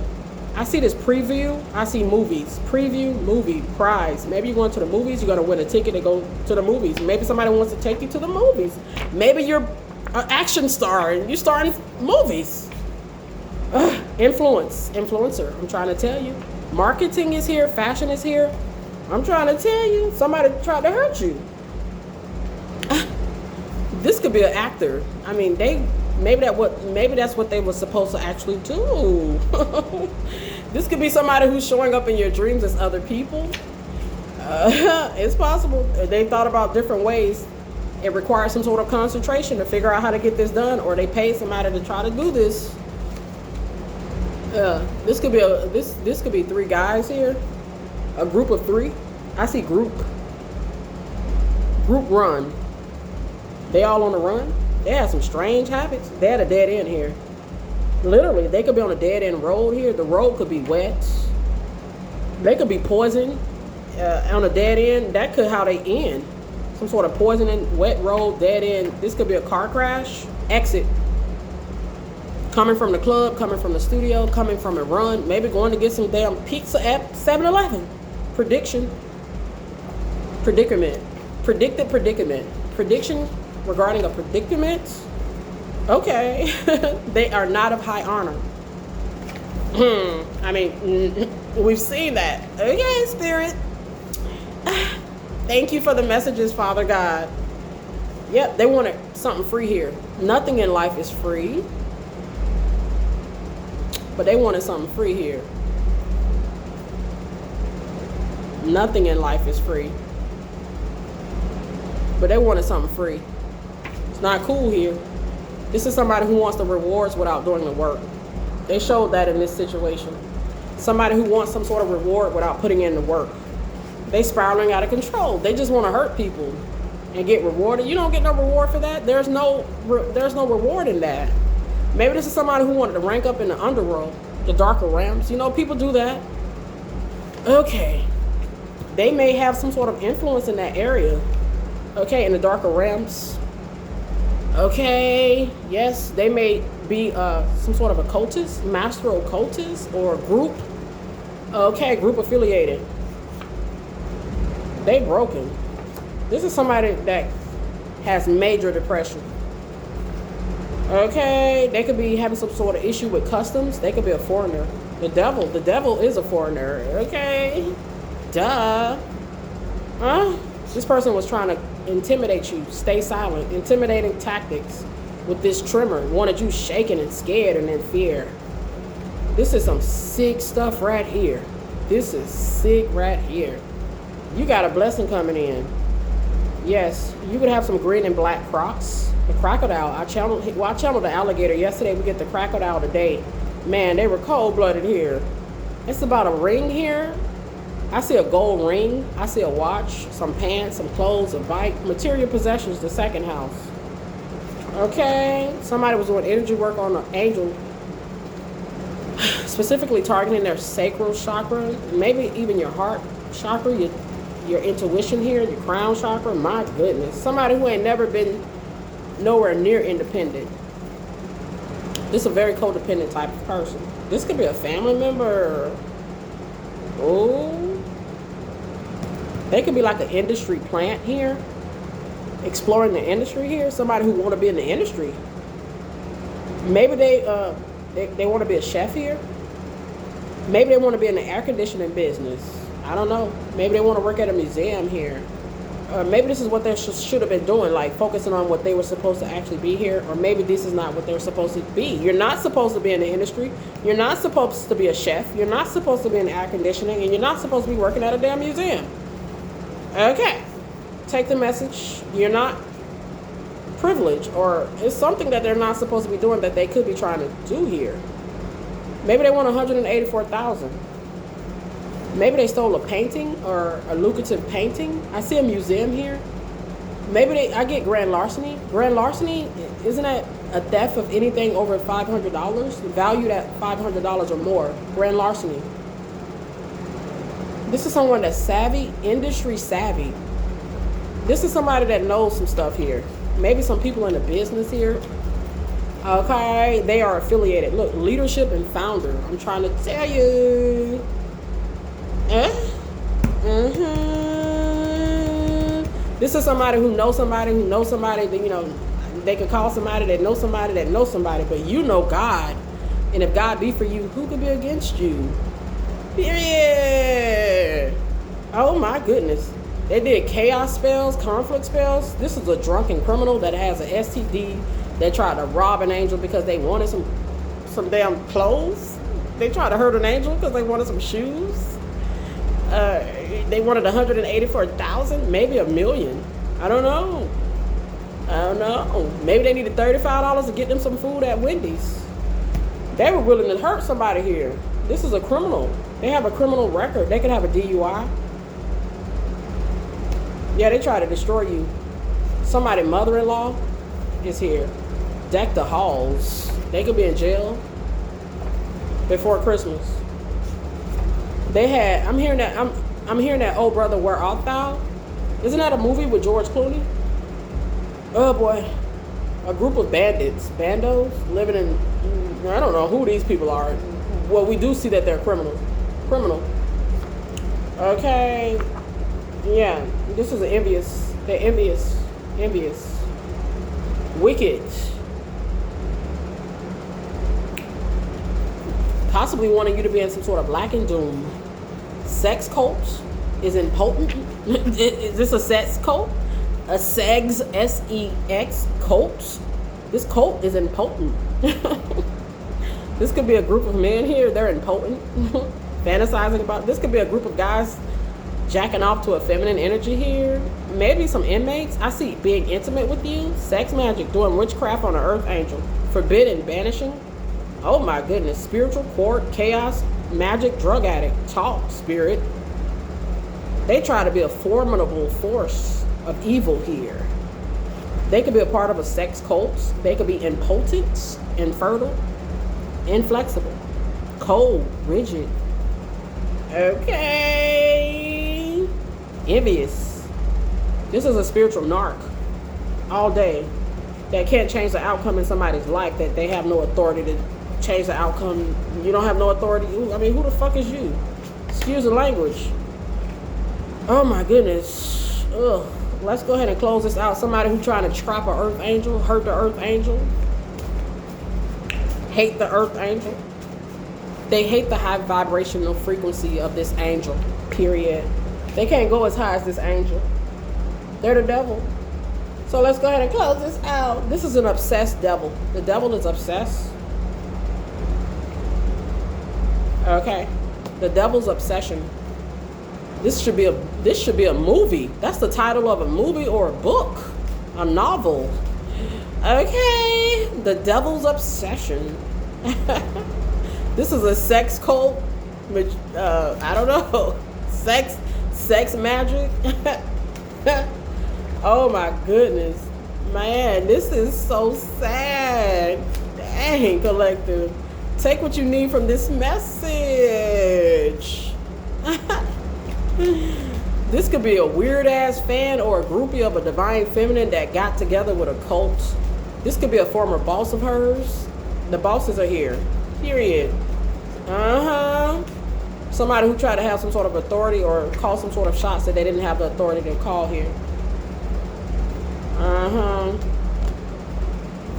I see this preview. I see movies. Preview, movie, prize. Maybe you're going to the movies. You're going to win a ticket to go to the movies. Maybe somebody wants to take you to the movies. Maybe you're an action star and you star in movies. Influencer. I'm trying to tell you. Marketing is here. Fashion is here. I'm trying to tell you. Somebody tried to hurt you. This could be an actor. I mean, maybe that's what they were supposed to actually do. This could be somebody who's showing up in your dreams as other people. It's possible. They thought about different ways. It requires some sort of concentration to figure out how to get this done, or they paid somebody to try to do this. This could be three guys here. A group of three. I see group run. They all on the run. They have some strange habits. They had a dead end here. Literally, they could be on a dead end road here. The road could be wet. They could be poisoned on a dead end. That could how they end. Some sort of poisoning, wet road, dead end. This could be a car crash. Exit. Coming from the club, coming from the studio, coming from a run. Maybe going to get some damn pizza at 7-Eleven. Prediction. Predicament. Predicted predicament. Prediction regarding a predicament. Okay. They are not of high honor. I mean, we've seen that. Okay, Spirit. Thank you for the messages, Father God. Yep, they wanted something free here. Nothing in life is free. But they wanted something free here. Nothing in life is free. But they wanted something free. It's not cool here. This is somebody who wants the rewards without doing the work. They showed that in this situation. Somebody who wants some sort of reward without putting in the work. They spiraling out of control. They just want to hurt people and get rewarded. You don't get no reward for that. There's no reward in that. Maybe this is somebody who wanted to rank up in the underworld, the darker realms. You know, people do that. Okay. They may have some sort of influence in that area. Okay, in the darker realms. Okay, yes, they may be some sort of occultist, master occultist, or a group. Okay, group affiliated. They broken. This is somebody that has major depression. Okay, they could be having some sort of issue with customs. They could be a foreigner. The devil is a foreigner. Okay, duh. Huh? This person was trying to intimidate you. Stay silent. Intimidating tactics with this tremor. Wanted you shaken and scared and in fear. This is some sick stuff right here. This is sick right here. You got a blessing coming in. Yes, you could have some green and black crocs. The crocodile. I channeled the alligator yesterday. We get the crocodile today. Man, they were cold-blooded here. It's about a ring here. I see a gold ring. I see a watch, some pants, some clothes, a bike, material possessions, the second house. Okay, somebody was doing energy work on an angel, specifically targeting their sacral chakra, maybe even your heart chakra, your intuition here, your crown chakra. My goodness, somebody who ain't never been nowhere near independent. This is a very codependent type of person. This could be a family member. Oh, they could be like an industry plant here, exploring the industry here. Somebody who want to be in the industry. Maybe they want to be a chef here. Maybe they want to be in the air conditioning business. I don't know. Maybe they want to work at a museum here. Maybe this is what they should have been doing, like focusing on what they were supposed to actually be here. Or maybe this is not what they're supposed to be. You're not supposed to be in the industry. You're not supposed to be a chef. You're not supposed to be in air conditioning. And you're not supposed to be working at a damn museum. Okay. Take the message. You're not privileged, or it's something that they're not supposed to be doing that they could be trying to do here. Maybe they want $184,000. Maybe they stole a painting or a lucrative painting. I see a museum here. Maybe I get grand larceny. Grand larceny, isn't that a theft of anything over $500? Valued at $500 or more. Grand larceny. This is someone that's savvy, industry savvy. This is somebody that knows some stuff here. Maybe some people in the business here. Okay, they are affiliated. Look, leadership and founder. I'm trying to tell you. This is somebody who knows somebody who knows somebody that, you know, they could call somebody that knows somebody that knows somebody, but you know God. And if God be for you, who could be against you? Period. Oh my goodness. They did chaos spells, conflict spells. This is a drunken criminal that has an STD that tried to rob an angel because they wanted some damn clothes. They tried to hurt an angel because they wanted some shoes. They wanted $184,000, maybe $1 million. I don't know. Maybe they needed $35 to get them some food at Wendy's. They were willing to hurt somebody here. This is a criminal. They have a criminal record. They could have a DUI. Yeah, they try to destroy you. Somebody's mother-in-law is here. Deck the halls. They could be in jail before Christmas. They had. I'm hearing that. Oh brother, where art thou? Isn't that a movie with George Clooney? Oh boy, a group of bandits, bandos, living in. I don't know who these people are. Well, we do see that they're criminals. Okay. Yeah, this is envious. They're envious. Wicked. Possibly wanting you to be in some sort of black and doom. Sex cult is impotent. Is this a sex cult? A sex, S-E-X cult? This cult is impotent. This could be a group of men here. They're impotent. Fantasizing about. This could be a group of guys jacking off to a feminine energy here. Maybe some inmates. I see being intimate with you. Sex magic, doing witchcraft on an earth angel. Forbidden, banishing. Oh my goodness. Spiritual court, chaos, magic, drug addict, talk, spirit. They try to be a formidable force of evil here. They could be a part of a sex cult. They could be impotent, infertile, inflexible, cold, rigid. Okay. Envious. This is a spiritual narc all day that can't change the outcome in somebody's life, that they have no authority to change the outcome. You don't have no authority. I mean, who the fuck is you? Excuse the language. Oh my goodness. Ugh. Let's go ahead and close this out. Somebody who's trying to trap an earth angel, hurt the earth angel, hate the earth angel. They hate the high vibrational frequency of this angel, period. They can't go as high as this angel. They're the devil. So let's go ahead and close this out. This is an obsessed devil. The devil is obsessed. Okay. The devil's obsession. This should be a movie. That's the title of a movie or a book. A novel. Okay. The devil's obsession. This is a sex cult. I don't know. sex magic. Oh my goodness. Man, this is so sad. Dang, collective. Take what you need from this message. This could be a weird ass fan or a groupie of a divine feminine that got together with a cult. This could be a former boss of hers. The bosses are here. Period. Somebody who tried to have some sort of authority or call some sort of shots that they didn't have the authority to call here.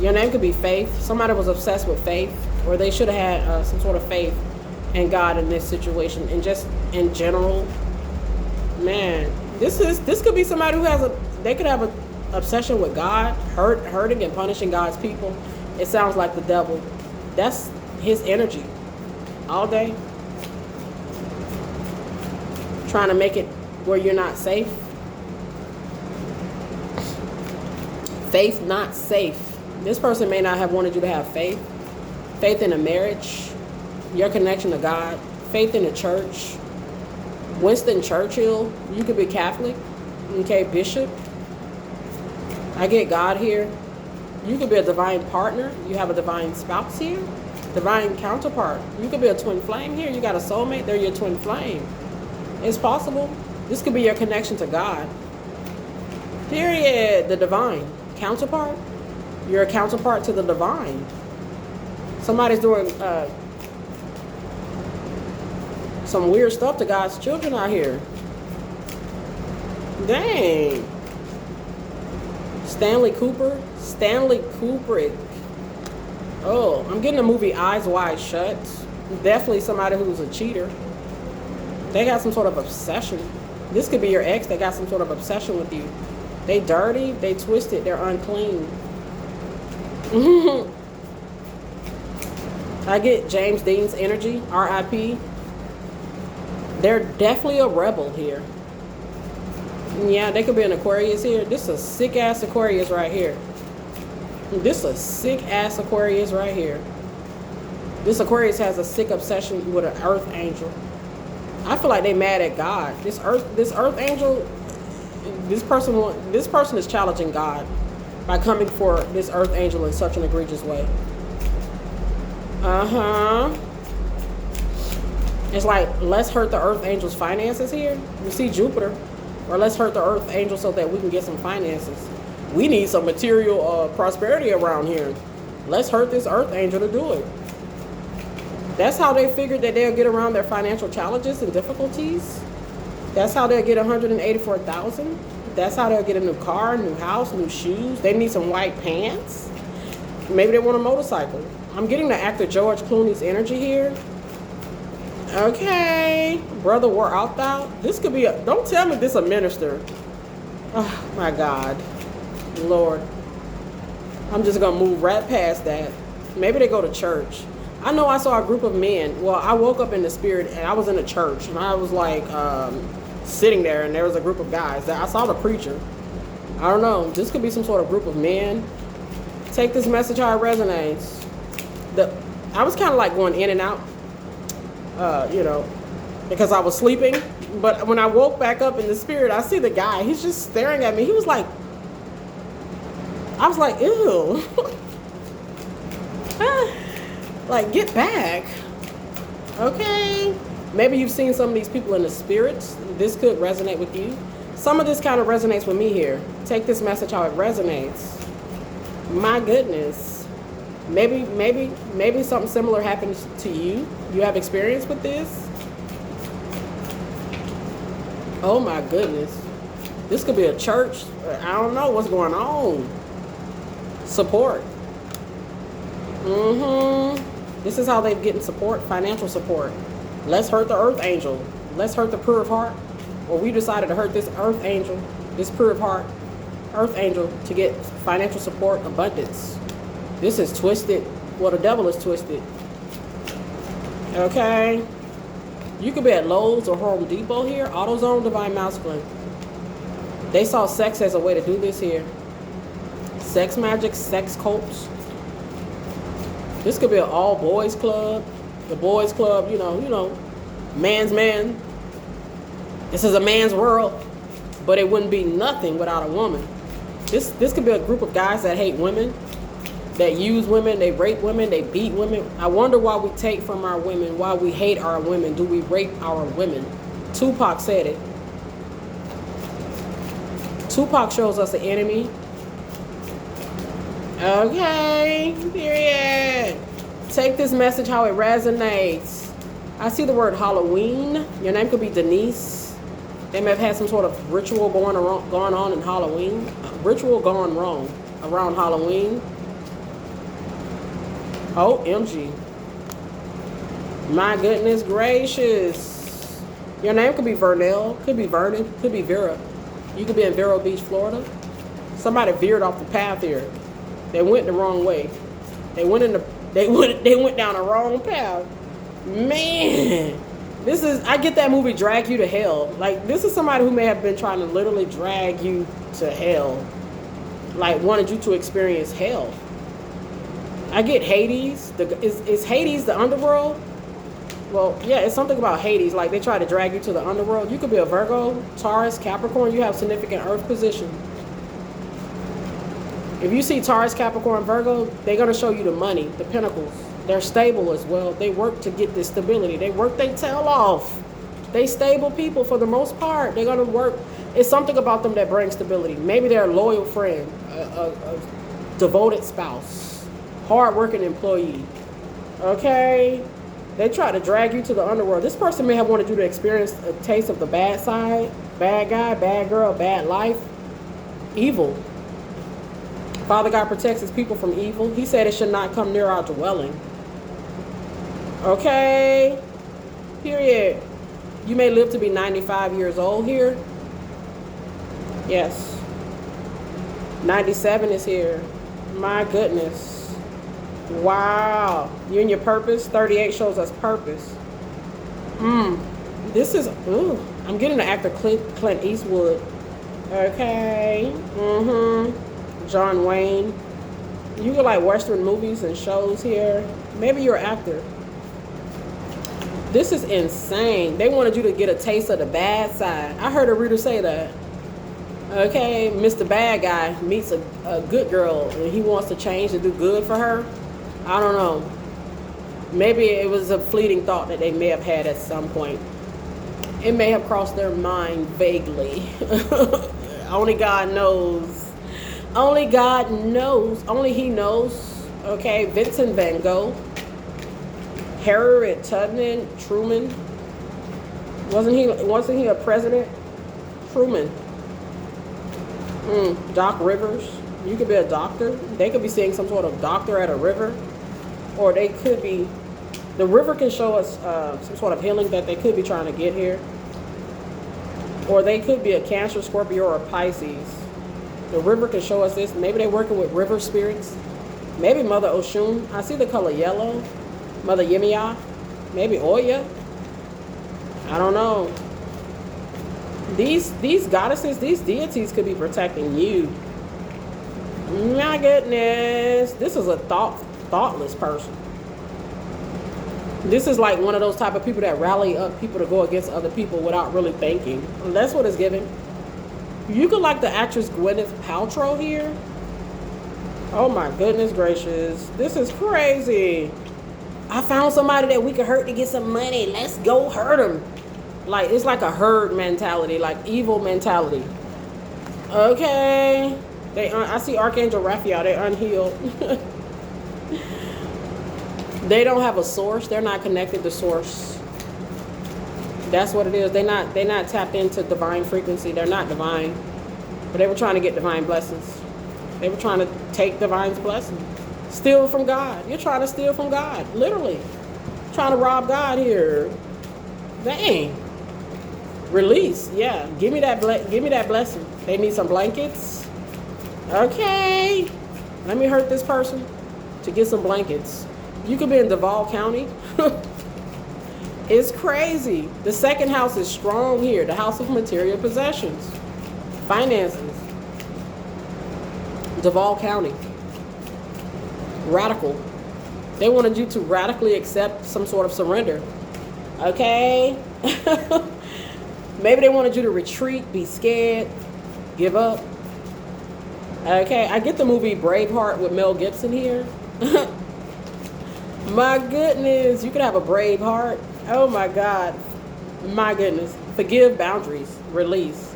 Your name could be Faith. Somebody was obsessed with faith, or they should have had some sort of faith in God in this situation, and just in general. Man, this could be somebody who they could have an obsession with God, hurting and punishing God's people. It sounds like the devil. That's his energy all day. Trying to make it where you're not safe. Faith not safe. This person may not have wanted you to have faith. Faith in a marriage, your connection to God, faith in the church. Winston Churchill, you could be Catholic, okay, bishop. I get God here. You could be a divine partner. You have a divine spouse here. Divine counterpart. You could be a twin flame here. You got a soulmate, they're your twin flame. It's possible. This could be your connection to God. Period. The divine counterpart. You're a counterpart to the divine. Somebody's doing some weird stuff to God's children out here. Dang. Stanley Kubrick. Oh, I'm getting the movie Eyes Wide Shut. Definitely somebody who's a cheater. They got some sort of obsession. This could be your ex that got some sort of obsession with you. They dirty, they twisted, they're unclean. I get James Dean's energy, R.I.P. They're definitely a rebel here. Yeah, they could be an Aquarius here. This is a sick ass Aquarius right here. This Aquarius has a sick obsession with an earth angel. I feel like they mad at God. This earth angel, this person is challenging God by coming for this earth angel in such an egregious way. It's like, let's hurt the earth angel's finances here. We see Jupiter. Or let's hurt the earth angel so that we can get some finances. We need some material prosperity around here. Let's hurt this earth angel to do it. That's how they figured that they'll get around their financial challenges and difficulties. That's how they'll get $184,000. That's how they'll get a new car, new house, new shoes. They need some white pants. Maybe they want a motorcycle. I'm getting the actor George Clooney's energy here. Okay, brother, we're out thou. This could be don't tell me this a minister. Oh my God, Lord. I'm just gonna move right past that. Maybe they go to church. I know I saw a group of men. Well, I woke up in the spirit and I was in a church and I was like sitting there and there was a group of guys. I saw the preacher. I don't know. This could be some sort of group of men. Take this message how it resonates. I was kind of like going in and out. Because I was sleeping. But when I woke back up in the spirit, I see the guy. He's just staring at me. He was like, I was like, ew. Like, get back. Okay. Maybe you've seen some of these people in the spirits. This could resonate with you. Some of this kind of resonates with me here. Take this message how it resonates. My goodness. Maybe something similar happens to you. You have experience with this? Oh my goodness. This could be a church. I don't know what's going on. Support. This is how they're getting support, financial support. Let's hurt the earth angel. Let's hurt the pure of heart. Well, we decided to hurt this earth angel, this pure of heart earth angel, to get financial support, abundance. This is twisted. Well, the devil is twisted. Okay. You could be at Lowe's or Home Depot here. AutoZone, Divine Masculine. They saw sex as a way to do this here. Sex magic, sex cults. This could be an all boys club. The boys club, you know, man's man. This is a man's world, but it wouldn't be nothing without a woman. This could be a group of guys that hate women, that use women, they rape women, they beat women. I wonder why we take from our women, why we hate our women. Do we rape our women? Tupac said it. Tupac shows us the enemy. Okay, period. Take this message how it resonates. I see the word Halloween. Your name could be Denise. They may have had some sort of ritual going on in Halloween. Ritual gone wrong around Halloween. OMG. My goodness gracious. Your name could be Vernell, could be Vernon, could be Vera. You could be in Vero Beach, Florida. Somebody veered off the path here. They went the wrong way. They went down the wrong path. Man, I get that movie Drag You to Hell. Like, this is somebody who may have been trying to literally drag you to hell. Like, wanted you to experience hell. I get Hades. Is Hades the underworld? Well, yeah, it's something about Hades. Like, they try to drag you to the underworld. You could be a Virgo, Taurus, Capricorn. You have significant earth position. If you see Taurus, Capricorn, Virgo, they're going to show you the money, the pentacles. They're stable as well. They work to get this stability. They work their tail off. They stable people for the most part. They're going to work. It's something about them that brings stability. Maybe they're a loyal friend, a devoted spouse, hard-working employee. Okay? They try to drag you to the underworld. This person may have wanted you to experience a taste of the bad side, bad guy, bad girl, bad life, evil. Father God protects his people from evil. He said it should not come near our dwelling. Okay? Period. You may live to be 95 years old here. Yes. 97 is here. My goodness. Wow. You and your purpose. 38 shows us purpose. This is, I'm getting the actor Clint Eastwood. Okay. John Wayne. You could like Western movies and shows here. Maybe you're an actor. This is insane. They wanted you to get a taste of the bad side. I heard a reader say that. Okay, Mr. Bad Guy meets a good girl and he wants to change and do good for her. I don't know. Maybe it was a fleeting thought that they may have had at some point. It may have crossed their mind vaguely. Only God knows. Only God knows. Only He knows. Okay, Vincent Van Gogh. Harriet Tubman. Truman. Wasn't he a president? Truman. Doc Rivers. You could be a doctor. They could be seeing some sort of doctor at a river. Or they could be... The river can show us some sort of healing that they could be trying to get here. Or they could be a Cancer, Scorpio, or a Pisces. The river can show us this. Maybe they're working with river spirits. Maybe Mother Oshun. I see the color yellow. Mother Yemiya. Maybe Oya. I don't know. These goddesses, these deities could be protecting you. My goodness. This is a thoughtless person. This is like one of those type of people that rally up people to go against other people without really thinking. That's what it's giving. You could like the actress Gwyneth Paltrow here. Oh my goodness gracious. This is crazy. I found somebody that we could hurt to get some money. Let's go hurt them. Like, it's like a herd mentality, like evil mentality. Okay. I see Archangel Raphael. They're unhealed. They don't have a source. They're not connected to source. That's what it is. They're not tapped into divine frequency. They're not divine. But they were trying to get divine blessings. They were trying to take divine's blessing. Steal from God. You're trying to steal from God. Literally. Trying to rob God here. Dang. Release. Yeah. Give me that blessing. They need some blankets. Okay. Let me hurt this person to get some blankets. You could be in Duval County. It's crazy. The second house is strong here. The house of material possessions. Finances. Duval County. Radical. They wanted you to radically accept some sort of surrender. Okay? Maybe they wanted you to retreat, be scared, give up. Okay, I get the movie Braveheart with Mel Gibson here. My goodness, you could have a brave heart. Oh my God. My goodness. Forgive, boundaries, release.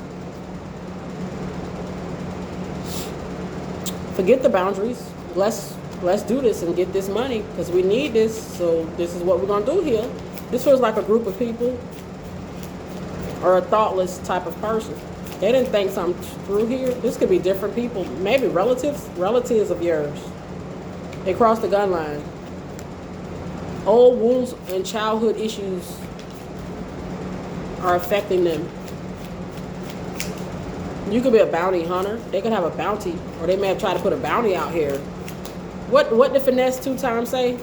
Forget the boundaries. Let's do this and get this money because we need this. So this is what we're gonna do here. This feels like a group of people or a thoughtless type of person. They didn't think something through here. This could be different people, maybe relatives of yours. They crossed the gun line. Old wounds and childhood issues are affecting them. You could be a bounty hunter. They could have a bounty, or they may have tried to put a bounty out here. What did Finesse 2 times say?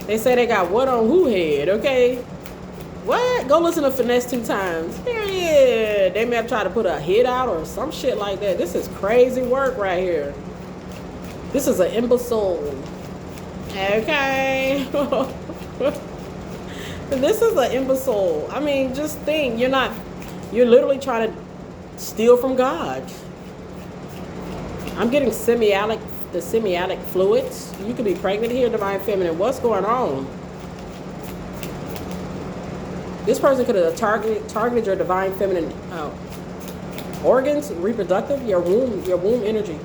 They say they got what on who head, okay? What? Go listen to Finesse 2 times. Period. They may have tried to put a hit out or some shit like that. This is crazy work right here. This is an imbecile. Okay. This is an imbecile. I mean, just think. You're literally trying to steal from God. I'm getting the semiotic fluids. You could be pregnant here, divine feminine. What's going on? This person could have targeted your divine feminine organs, reproductive, your womb energy.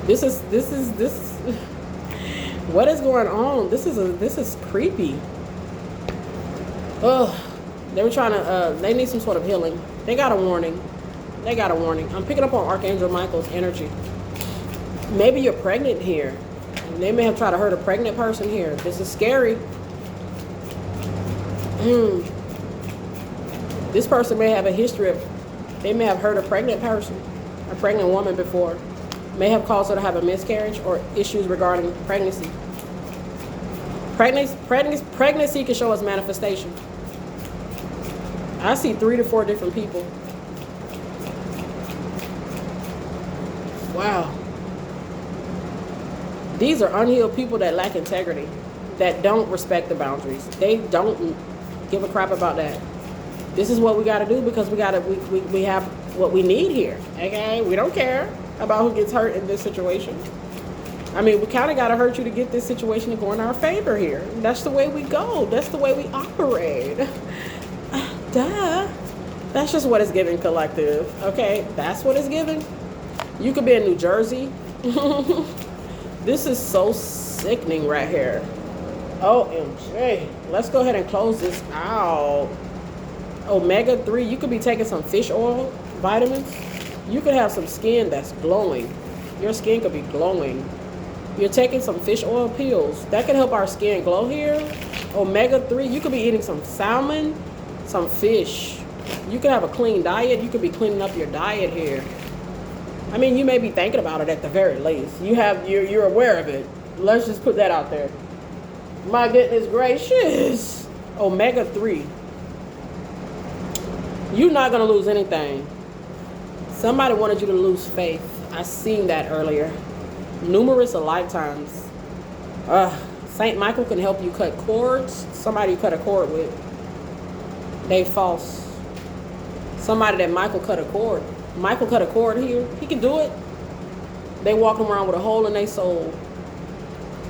This is what is going on? This is creepy. Ugh. They were trying to they need some sort of healing. They got a warning. I'm picking up on Archangel Michael's energy. Maybe you're pregnant here. They may have tried to hurt a pregnant person here. This is scary. This person may have a history of, they may have hurt a pregnant person, a pregnant woman before. May have caused her to have a miscarriage or issues regarding pregnancy. Pregnancy can show us manifestation. I see 3 to 4 different people. Wow. These are unhealed people that lack integrity, that don't respect the boundaries. They don't give a crap about that. This is what we got to do because we have what we need here. Okay, we don't care about who gets hurt in this situation. I mean, we kind of got to hurt you to get this situation to go in our favor here. That's the way we go. That's the way we operate. Duh. That's just what it's giving, collective. Okay, that's what it's giving. You could be in New Jersey. This is so sickening right here. OMG. Let's go ahead and close this out. Omega-3. You could be taking some fish oil, vitamins. You could have some skin that's glowing. Your skin could be glowing. You're taking some fish oil pills. That can help our skin glow here. Omega-3. You could be eating some salmon, some fish. You could have a clean diet. You could be cleaning up your diet here. I mean, you may be thinking about it at the very least. You're aware of it. Let's just put that out there. My goodness gracious. Omega-3. You're not going to lose anything. Somebody wanted you to lose faith. I seen that earlier. Numerous of lifetimes. Saint Michael can help you cut cords. Somebody you cut a cord with. They false. Somebody that Michael cut a cord. Michael cut a cord here. He can do it. They walking around with a hole in their soul.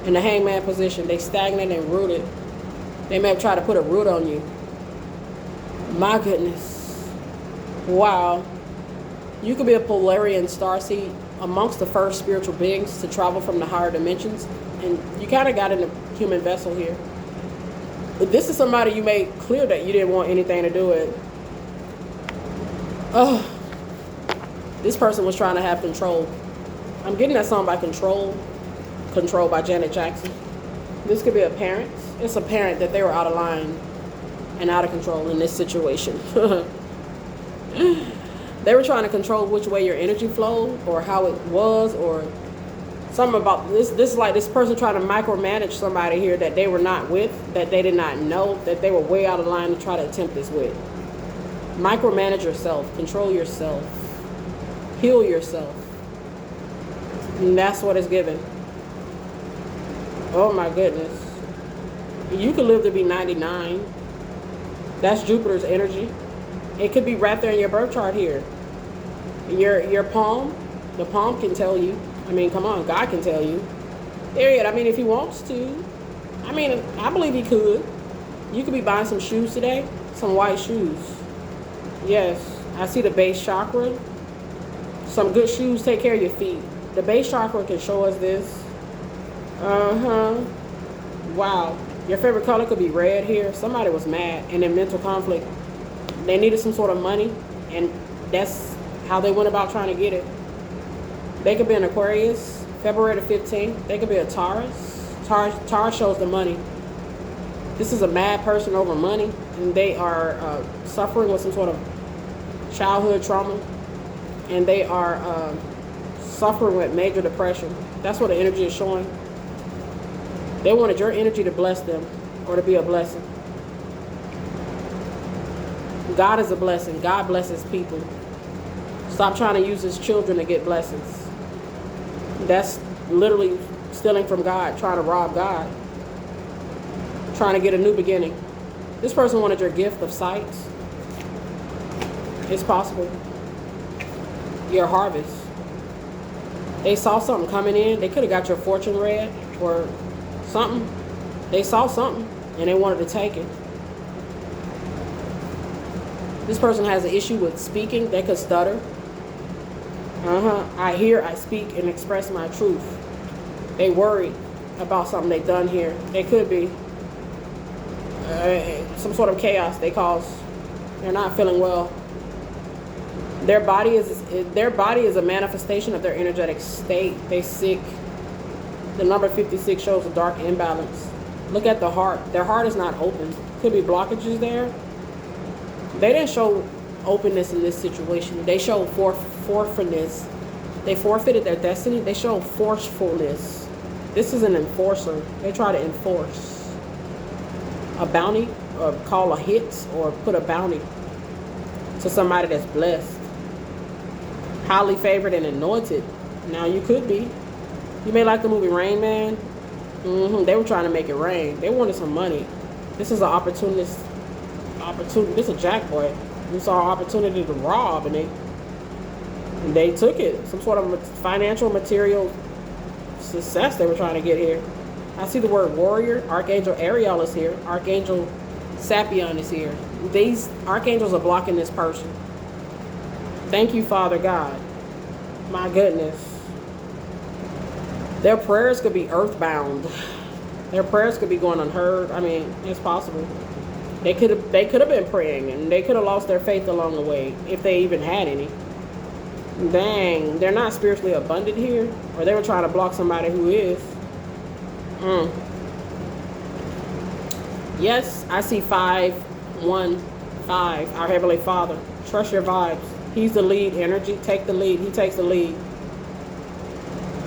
In the hangman position. They stagnant and rooted. They may have tried to put a root on you. My goodness. Wow. You could be a Polarian starseed amongst the first spiritual beings to travel from the higher dimensions. And you kind of got in a human vessel here. But this is somebody you made clear that you didn't want anything to do with. This person was trying to have control. I'm getting that song by Control by Janet Jackson. This could be a parent. It's apparent that they were out of line and out of control in this situation. They were trying to control which way your energy flowed or how it was or something about this. This is like this person trying to micromanage somebody here that they were not with, that they did not know, that they were way out of line to try to attempt this with. Micromanage yourself. Control yourself. Heal yourself. And that's what it's given. Oh my goodness. You could live to be 99. That's Jupiter's energy. It could be right there in your birth chart here. Your palm, the palm can tell you. I mean, come on, God can tell you. Period. I mean, if he wants to. I mean, I believe he could. You could be buying some shoes today. Some white shoes. Yes. I see the base chakra. Some good shoes take care of your feet. The base chakra can show us this. Wow. Your favorite color could be red here. Somebody was mad and in mental conflict. They needed some sort of money, and that's how they went about trying to get it. They could be an Aquarius, February the 15th. They could be a Taurus. Taurus shows the money. This is a mad person over money, and they are suffering with some sort of childhood trauma, and they are suffering with major depression. That's what the energy is showing. They wanted your energy to bless them or to be a blessing. God is a blessing. God blesses people. Stop trying to use his children to get blessings. That's literally stealing from God, trying to rob God, trying to get a new beginning. This person wanted your gift of sight. It's possible. Your harvest. They saw something coming in. They could have got your fortune read or something. They saw something and they wanted to take it. This person has an issue with speaking. They could stutter. I hear, I speak, and express my truth. They worried about something they've done here. They could be some sort of chaos they cause. They're not feeling well. Their body is a manifestation of their energetic state. They sick. The number 56 shows a dark imbalance. Look at the heart. Their heart is not open. Could be blockages there. They didn't show openness in this situation. They showed forcefulness. They forfeited their destiny. They showed forcefulness. This is an enforcer. They try to enforce a bounty, or call a hit, or put a bounty to somebody that's blessed, highly favored and anointed. Now you could be. You may like the movie Rain Man. They were trying to make it rain. They wanted some money. This is an opportunist. This is a jackboy. This is our opportunity to rob, and they took it. Some sort of financial, material success they were trying to get here. I see the word warrior. Archangel Ariel is here. Archangel Sapion is here. These archangels are blocking this person. Thank you, Father God. My goodness. Their prayers could be earthbound. Their prayers could be going unheard. I mean, it's possible. They could have been praying, and they could have lost their faith along the way, if they even had any. Dang, they're not spiritually abundant here, or they were trying to block somebody who is. Yes, I see 515, our Heavenly Father. Trust your vibes. He's the lead energy. Take the lead. He takes the lead.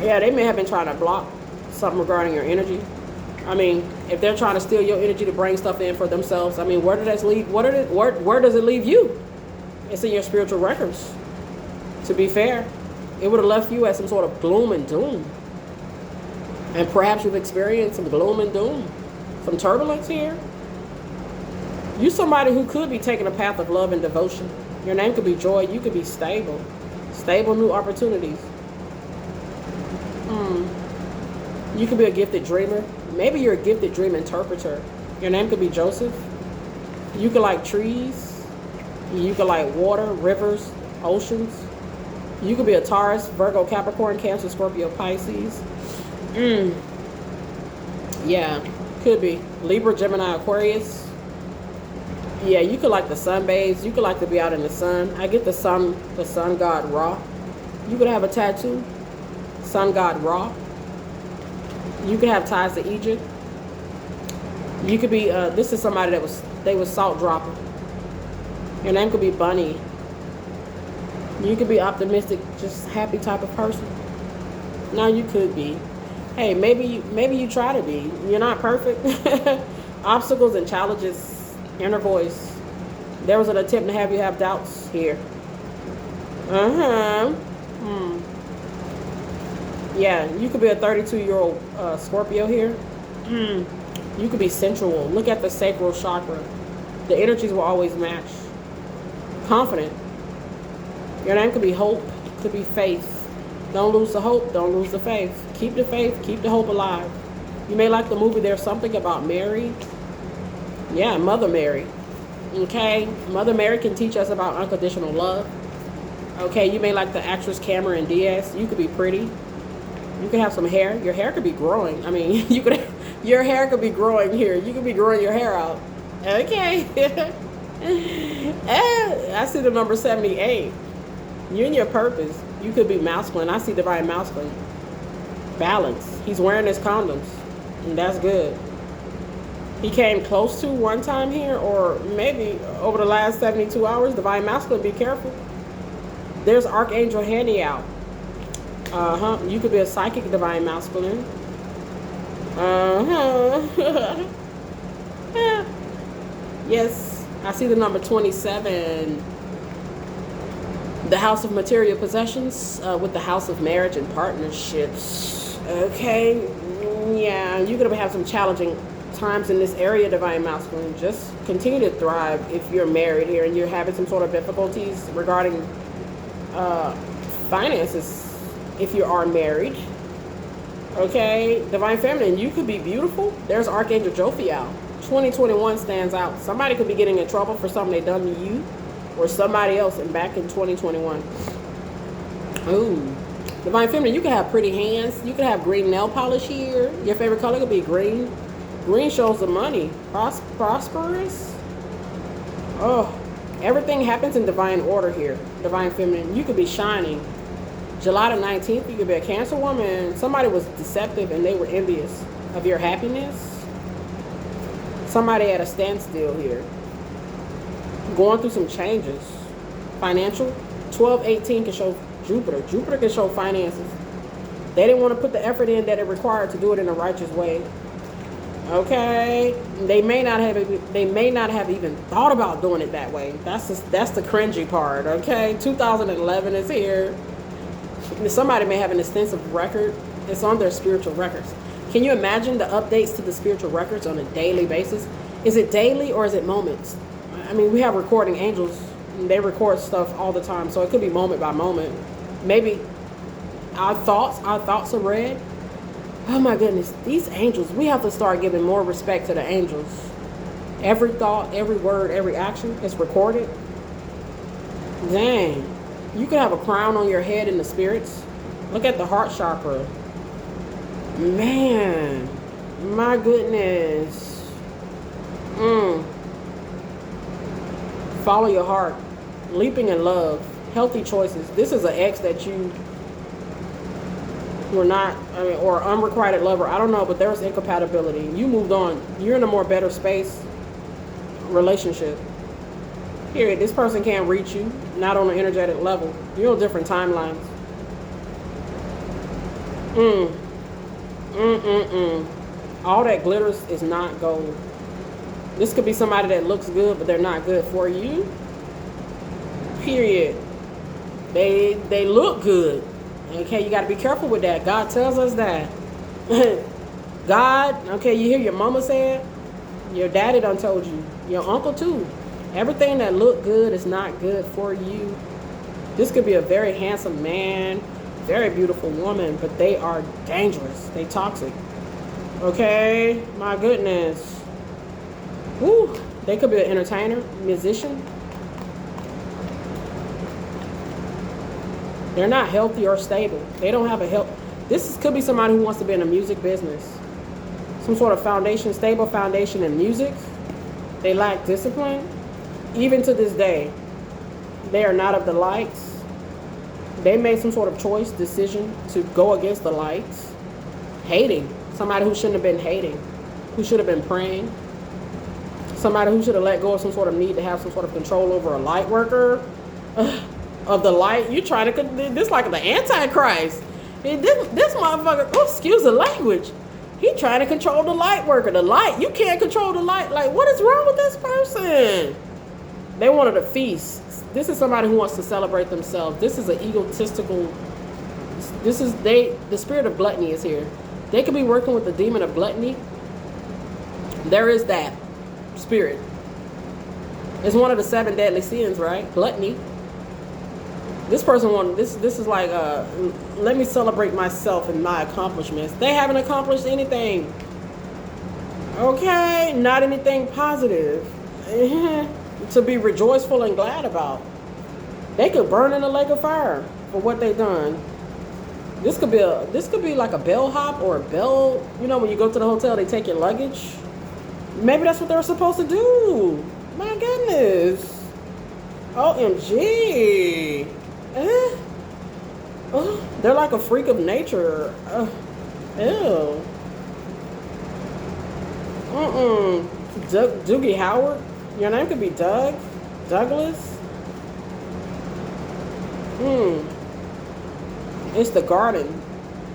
Yeah, they may have been trying to block something regarding your energy. I mean, if they're trying to steal your energy to bring stuff in for themselves, I mean, where does that leave? Where does it leave you? It's in your spiritual records. To be fair, it would have left you at some sort of gloom and doom. And perhaps you've experienced some gloom and doom, some turbulence here. You're somebody who could be taking a path of love and devotion. Your name could be Joy. You could be stable. Stable new opportunities. You could be a gifted dreamer. Maybe you're a gifted dream interpreter. Your name could be Joseph. You could like trees. You could like water, rivers, oceans. You could be a Taurus, Virgo, Capricorn, Cancer, Scorpio, Pisces. Yeah, could be. Libra, Gemini, Aquarius. Yeah, you could like the sun babes. You could like to be out in the sun. I get the sun god Ra. You could have a tattoo. Sun god Ra. You could have ties to Egypt. You could be, this is somebody they was salt dropping. Your name could be Bunny. You could be optimistic, just happy type of person. Now you could be. Hey, maybe you try to be. You're not perfect. Obstacles and challenges, inner voice. There was an attempt to have you have doubts here. Yeah, you could be a 32-year-old Scorpio here. You could be sensual. Look at the sacral chakra. The energies will always match. Confident. Your name could be hope, could be faith. Don't lose the hope, don't lose the faith. Keep the faith, keep the hope alive. You may like the movie There's Something About Mary. Yeah, Mother Mary. Okay, Mother Mary can teach us about unconditional love. Okay, you may like the actress Cameron Diaz. You could be pretty. You could have some hair. Your hair could be growing. I mean, your hair could be growing here. You could be growing your hair out. Okay. I see the number 78. You're in your purpose. You could be masculine. I see divine masculine. Balance. He's wearing his condoms. And that's good. He came close to one time here, or maybe over the last 72 hours. Divine masculine, be careful. There's Archangel Handy out. You could be a psychic divine masculine. Yes, I see the number 27. The house of material possessions with the house of marriage and partnerships. Okay, yeah, you're gonna have some challenging times in this area, divine masculine. Just continue to thrive if you're married here and you're having some sort of difficulties regarding finances. If you are married, okay, divine feminine, you could be beautiful. There's Archangel Jophiel. 2021 stands out. Somebody could be getting in trouble for something they done to you or somebody else back in 2021. Ooh, divine feminine, you can have pretty hands. You could have green nail polish here. Your favorite color could be green. Green shows the money. Prosperous. Oh, everything happens in divine order here. Divine feminine, you could be shining. July the 19th, you could be a Cancer woman. Somebody was deceptive and they were envious of your happiness. Somebody at a standstill here. Going through some changes. Financial. 1218 can show Jupiter. Jupiter can show finances. They didn't want to put the effort in that it required to do it in a righteous way. Okay, they may not have even thought about doing it that way. That's the cringy part. Okay, 2011 is here. Somebody may have an extensive record. It's on their spiritual records. Can you imagine the updates to the spiritual records on a daily basis? Is it daily or is it moments? I mean, we have recording angels. They record stuff all the time, so it could be moment by moment. Maybe our thoughts are read. Oh my goodness, these angels, we have to start giving more respect to the angels. Every thought, every word, every action is recorded. Dang. You could have a crown on your head in the spirits. Look at the heart chakra. Man, my goodness. Follow your heart. Leaping in love. Healthy choices. This is an ex that you were not, or unrequited lover. I don't know, but there was incompatibility. You moved on. You're in a more better space. Relationship. Period. This person can't reach you. Not on an energetic level. You're on different timelines. All that glitters is not gold. This could be somebody that looks good, but they're not good for you. Period. They look good. Okay, you got to be careful with that. God tells us that. God, okay, you hear your mama say it. Your daddy done told you. Your uncle too. Everything that look good is not good for you. This could be a very handsome man, very beautiful woman, but they are dangerous. They toxic. Okay, my goodness. Woo. They could be an entertainer, musician. They're not healthy or stable. They don't have a health. Could be somebody who wants to be in the music business. Some sort of foundation, stable foundation in music. They lack discipline. Even to this day, they are not of the lights. They made some sort of choice, decision to go against the lights. Hating. Somebody who shouldn't have been hating. Who should have been praying. Somebody who should have let go of some sort of need to have some sort of control over a light worker. Of the light. You trying to, this like the Antichrist. This motherfucker, excuse the language. He trying to control the light worker. The light, you can't control the light. Like, what is wrong with this person? They wanted a feast. This is somebody who wants to celebrate themselves. This is an egotistical, the spirit of gluttony is here. They could be working with the demon of gluttony. There is that spirit. It's one of the 7 deadly sins, right? Gluttony. This person wanted this is like let me celebrate myself and my accomplishments. They haven't accomplished anything. Okay, not anything positive to be rejoiceful and glad about. They could burn in a lake of fire for what they've done. This could be like a bellhop or a bell. You know, when you go to the hotel, they take your luggage. Maybe that's what they're supposed to do. My goodness. OMG. Oh, they're like a freak of nature. Ew. Doogie Howard. Your name could be Doug. Douglas. It's the garden.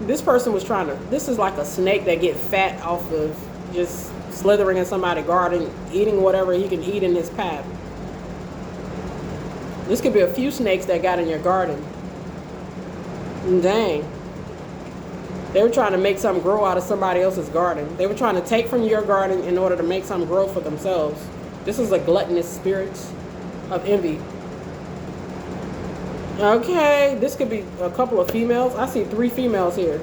This person was trying to. This is like a snake that get fat off of just slithering in somebody's garden, eating whatever he can eat in his path. This could be a few snakes that got in your garden. Dang. They were trying to make something grow out of somebody else's garden. They were trying to take from your garden in order to make something grow for themselves. This is a gluttonous spirit of envy. Okay, this could be a couple of females. I see 3 females here.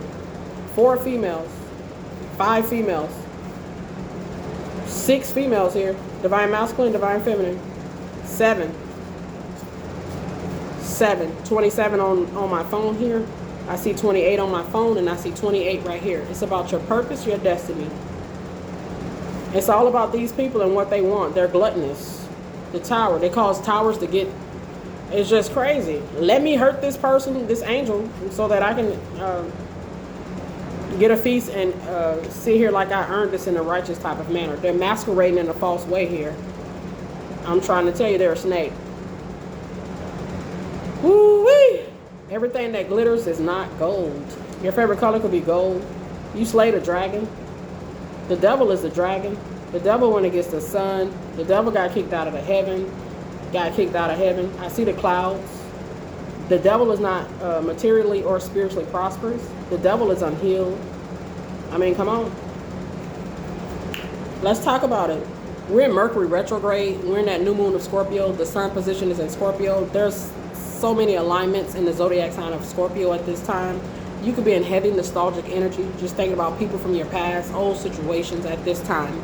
4 females. 5 females. 6 females here. Divine masculine, divine feminine. 7. 27 on my phone here. I see 28 on my phone, and I see 28 right here. It's about your purpose, your destiny. It's all about these people and what they want. They're gluttonous. The tower. They cause towers to get... It's just crazy. Let me hurt this person, this angel, so that I can get a feast and sit here like I earned this in a righteous type of manner. They're masquerading in a false way here. I'm trying to tell you they're a snake. Woo-wee! Everything that glitters is not gold. Your favorite color could be gold. You slayed a dragon. The devil is the dragon. The devil went against the sun. The devil got kicked out of heaven. I see the clouds. The devil is not materially or spiritually prosperous. The devil is unhealed. I mean, come on. Let's talk about it. We're in Mercury retrograde. We're in that new moon of Scorpio. The sun position is in Scorpio. There's so many alignments in the zodiac sign of Scorpio at this time. You could be in heavy nostalgic energy, just thinking about people from your past, old situations at this time.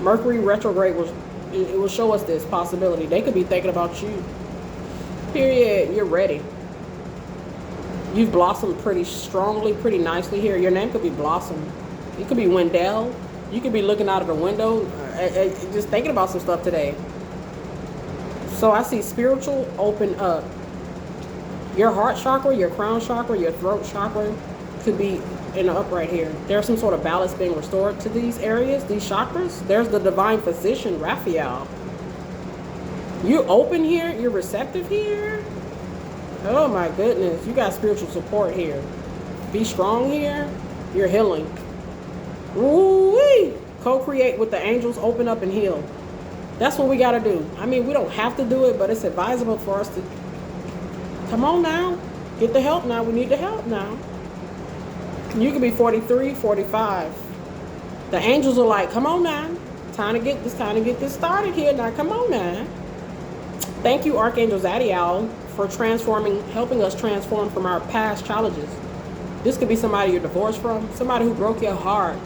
Mercury retrograde will show us this possibility. They could be thinking about you. Period. You're ready. You've blossomed pretty strongly, pretty nicely here. Your name could be Blossom. It could be Wendell. You could be looking out of the window, just thinking about some stuff today. So I see spiritual open up. Your heart chakra, your crown chakra, your throat chakra could be in the up right here. There's some sort of balance being restored to these areas, these chakras. There's the divine physician, Raphael. You're open here. You're receptive here. Oh my goodness. You got spiritual support here. Be strong here. You're healing. Woo-wee! Co-create with the angels. Open up and heal. That's what we got to do. I mean, we don't have to do it, but it's advisable for us to. Come on now. Get the help now. We need the help now. You could be 43, 45. The angels are like, come on now. Time to get this started here. Now, come on now. Thank you, Archangel Zaddiel, for helping us transform from our past challenges. This could be somebody you're divorced from, somebody who broke your heart.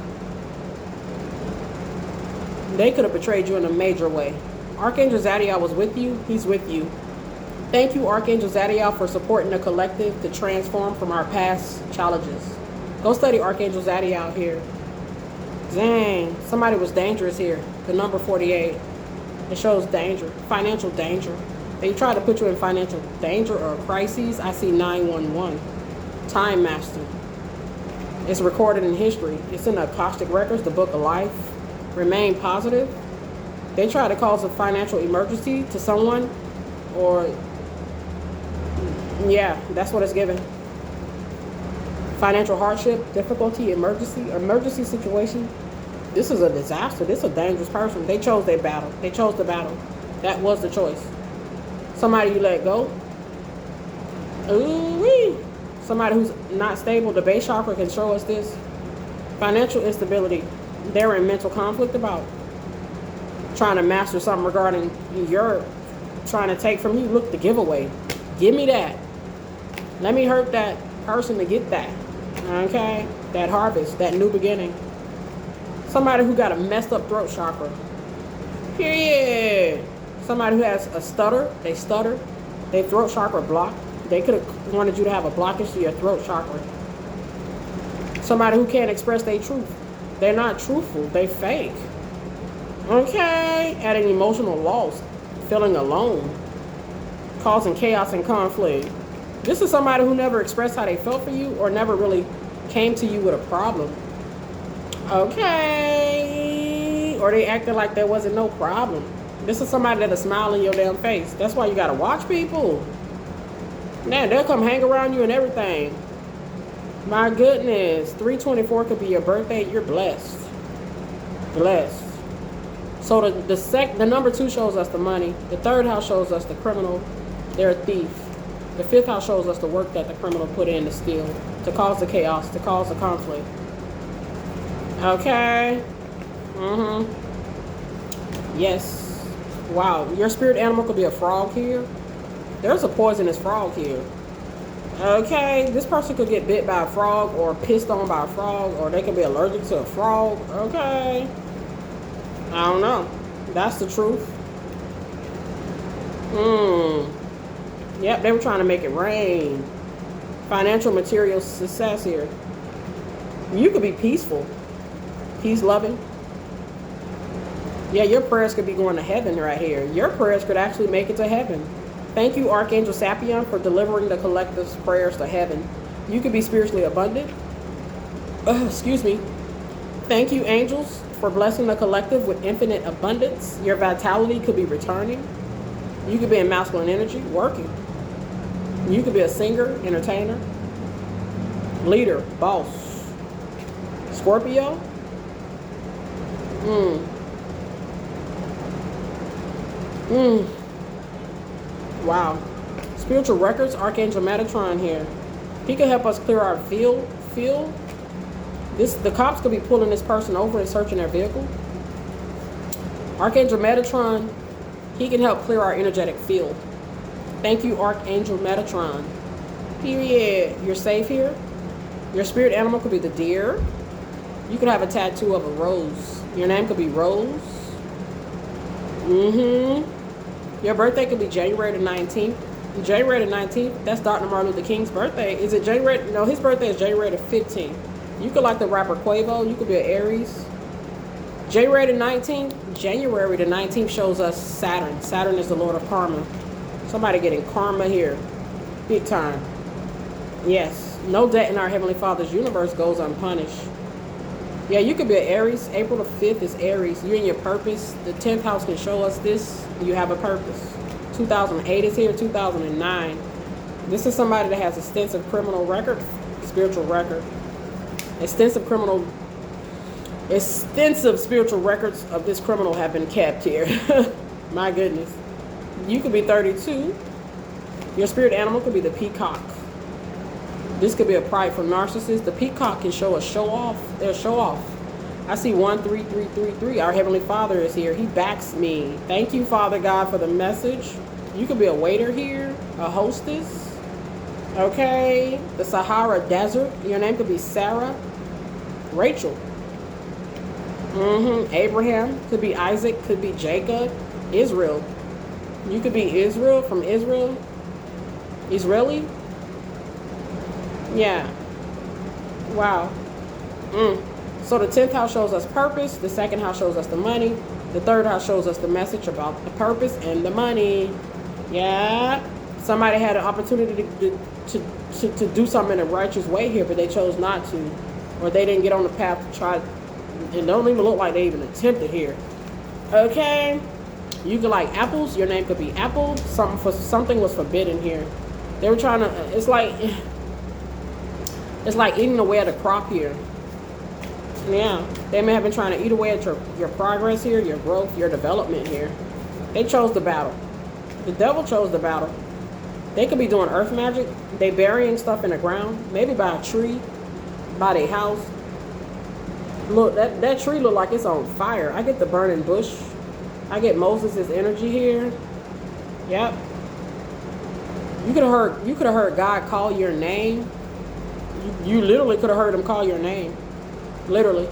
They could have betrayed you in a major way. Archangel Zaddiel was with you. He's with you. Thank you, Archangel Zaddiel, for supporting the collective to transform from our past challenges. Go study Archangel Zaddiel here. Dang, somebody was dangerous here. The number 48. It shows danger, financial danger. They try to put you in financial danger or crises. I see 911. Time Master. It's recorded in history. It's in the Akashic Records, the Book of Life. Remain positive. They try to cause a financial emergency to someone, or yeah, that's what it's given. Financial hardship, difficulty, emergency situation. This is a disaster. This is a dangerous person. They chose their battle. They chose the battle. That was the choice. Somebody you let go. Ooh-wee. Somebody who's not stable. The base chakra can show us this. Financial instability. They're in mental conflict about. trying to master something regarding you're trying to take from you. Look, the giveaway. Give me that. Let me hurt that person to get that. Okay? That harvest, that new beginning. Somebody who got a messed up throat chakra. Period. Somebody who has a stutter, they stutter, their throat chakra blocked. They could have wanted you to have a blockage to your throat chakra. Somebody who can't express their truth. They're not truthful, they fake. Okay? Adding emotional loss, feeling alone, causing chaos and conflict. This is somebody who never expressed how they felt for you or never really came to you with a problem. Okay? Or they acted like there wasn't no problem. This is somebody that'll smile in your damn face. That's why you gotta watch people. Man, they'll come hang around you and everything. My goodness. 324 could be your birthday. You're blessed. Blessed. So the number 2 shows us the money. The 3rd house shows us the criminal. They're a thief. The 5th house shows us the work that the criminal put in to steal, to cause the chaos, to cause the conflict. Okay? Yes. Wow. Your spirit animal could be a frog here. There's a poisonous frog here. Okay? This person could get bit by a frog or pissed on by a frog, or they could be allergic to a frog. Okay? I don't know. That's the truth. Yep, they were trying to make it rain. Financial, material success here. You could be peaceful. Peace loving. Yeah, your prayers could be going to heaven right here. Your prayers could actually make it to heaven. Thank you, Archangel Sapion, for delivering the collective's prayers to heaven. You could be spiritually abundant. Excuse me. Thank you, angels, for blessing the collective with infinite abundance. Your vitality could be returning. You could be in masculine energy, working. You could be a singer, entertainer, leader, boss. Scorpio. Wow. Spiritual records, Archangel Metatron here. He could help us clear our field. The cops could be pulling this person over and searching their vehicle. Archangel Metatron, he can help clear our energetic field. Thank you, Archangel Metatron. Period. You're safe here. Your spirit animal could be the deer. You could have a tattoo of a rose. Your name could be Rose. Your birthday could be January the 19th. January the 19th, that's Dr. Martin Luther King's birthday. Is it January? No, his birthday is January the 15th. You could like the rapper Quavo. You could be an Aries. January the 19th shows us Saturn. Saturn is the Lord of Karma. Somebody getting karma here. Big time. Yes. No debt in our Heavenly Father's universe goes unpunished. Yeah, you could be an Aries. April the 5th is Aries. You're in your purpose. The 10th house can show us this. You have a purpose. 2008 is here. 2009. This is somebody that has extensive criminal record. Spiritual record. Extensive spiritual records of this criminal have been kept here. My goodness. You could be 32. Your spirit animal could be the peacock. This could be a prideful narcissist. The peacock can show a show off. They're show off. I see 13333. Our Heavenly Father is here. He backs me. Thank you, Father God, for the message. You could be a waiter here, a hostess. Okay. The Sahara Desert. Your name could be Sarah. Rachel. Abraham. Could be Isaac. Could be Jacob. Israel. You could be Israel, from Israel. Israeli. Yeah. Wow. So the 10th house shows us purpose. The 2nd house shows us the money. The 3rd house shows us the message about the purpose and the money. Yeah. Somebody had an opportunity to do something in a righteous way here, but they chose not to. Or they didn't get on the path to try. It don't even look like they even attempted here. Okay. You could like apples. Your name could be Apple. Something was forbidden here. They were trying to. It's like eating away at a crop here. Yeah, they may have been trying to eat away at your progress here, your growth, your development here. They chose the battle. The devil chose the battle. They could be doing earth magic. They burying stuff in the ground, maybe by a tree, by their house. Look, that tree look like it's on fire. I get the burning bush. I get Moses' energy here. Yep. You could have heard God call your name. You literally could have heard him call your name. Literally.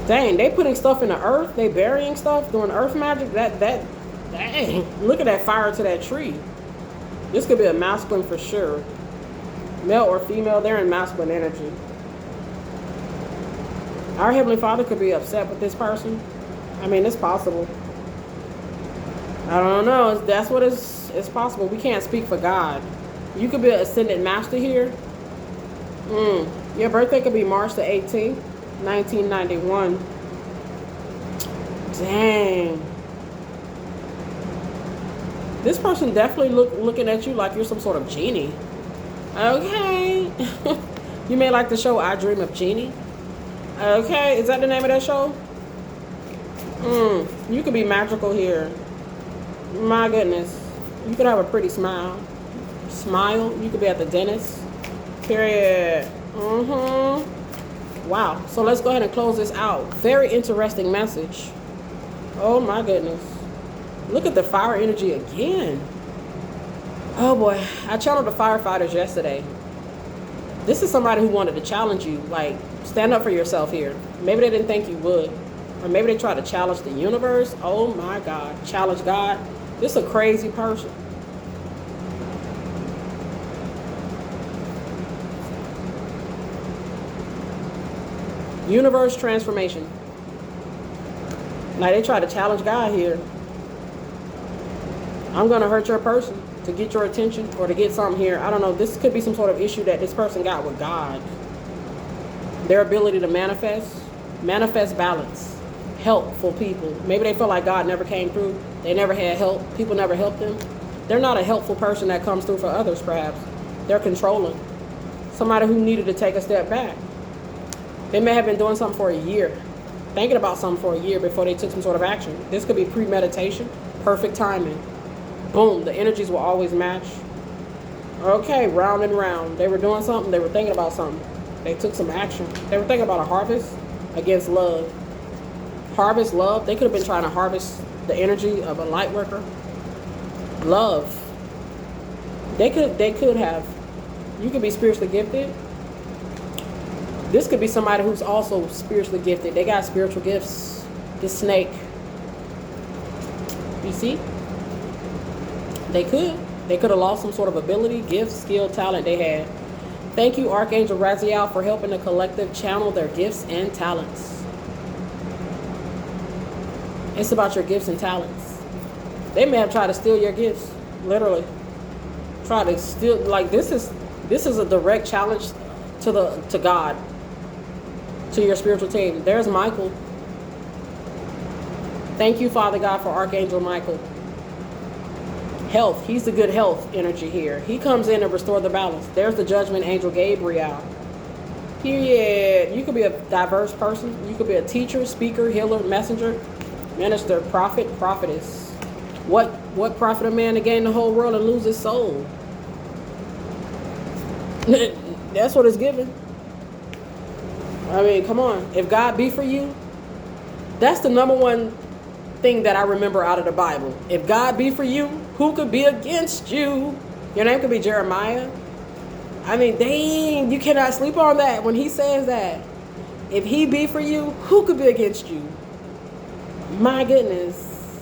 Dang, they putting stuff in the earth. They burying stuff, doing earth magic. Dang. Look at that fire to that tree. This could be a masculine for sure. Male or female, they're in masculine energy. Our Heavenly Father could be upset with this person. I mean, it's possible. I don't know. That's what it's possible. We can't speak for God. You could be an ascendant master here. Your birthday could be March the 18th, 1991. Dang. This person definitely looking at you like you're some sort of genie. Okay. You may like the show I Dream of Jeannie. Okay, is that the name of that show? You could be magical here. My goodness. You could have a pretty smile. You could be at the dentist. Period. Wow. So let's go ahead and close this out. Very interesting message. Oh my goodness. Look at the fire energy again. Oh boy. I channeled the firefighters yesterday. This is somebody who wanted to challenge you. Like, stand up for yourself here. Maybe they didn't think you would. Or maybe they tried to challenge the universe. Oh my God. Challenge God. This is a crazy person. Universe transformation. Now they try to challenge God here. I'm going to hurt your person to get your attention or to get something here. I don't know. This could be some sort of issue that this person got with God. Their ability to manifest balance. Helpful people. Maybe they feel like God never came through. They never had help. People never helped them. They're not a helpful person that comes through for others, perhaps. They're controlling. Somebody who needed to take a step back. They may have been doing something for a year. Thinking about something for a year before they took some sort of action. This could be premeditation. Perfect timing. Boom. The energies will always match. Okay, round and round. They were doing something. They were thinking about something. They took some action. They were thinking about a harvest against love. Harvest love. They could have been trying to harvest the energy of a light worker. Love. They could have. You could be spiritually gifted. This could be somebody who's also spiritually gifted. They got spiritual gifts. This snake. You see? They could have lost some sort of ability, gift, skill, talent they had. Thank you, Archangel Raziel, for helping the collective channel their gifts and talents. It's about your gifts and talents. They may have tried to steal your gifts, literally. Try to steal. Like, this is a direct challenge to God, to your spiritual team. There's Michael. Thank you, Father God, for Archangel Michael. Health. He's the good health energy here. He comes in to restore the balance. There's the judgment angel Gabriel. Period. You could be a diverse person. You could be a teacher, speaker, healer, messenger, minister, prophet, prophetess. What profit a man to gain the whole world and lose his soul? That's what it's given. I mean, come on. If God be for you, that's the number one thing that I remember out of the Bible. If God be for you, who could be against you? Your name could be Jeremiah. I mean, dang, you cannot sleep on that when he says that. If he be for you, who could be against you? My goodness.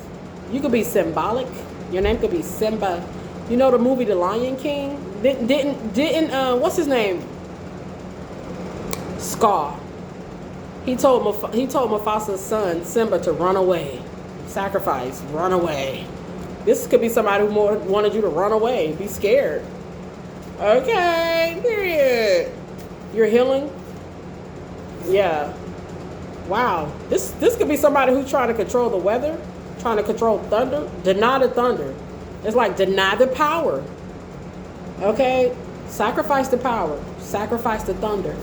You could be symbolic. Your name could be Simba. You know the movie The Lion King? Didn't what's his name? Scar. He told Mufasa's son Simba to run away. Sacrifice, run away. This could be somebody who more wanted you to run away, be scared. Okay, period. You're healing? Yeah. Wow. This could be somebody who's trying to control the weather, trying to control thunder. Deny the thunder. It's like deny the power. Okay? Sacrifice the power. Sacrifice the thunder.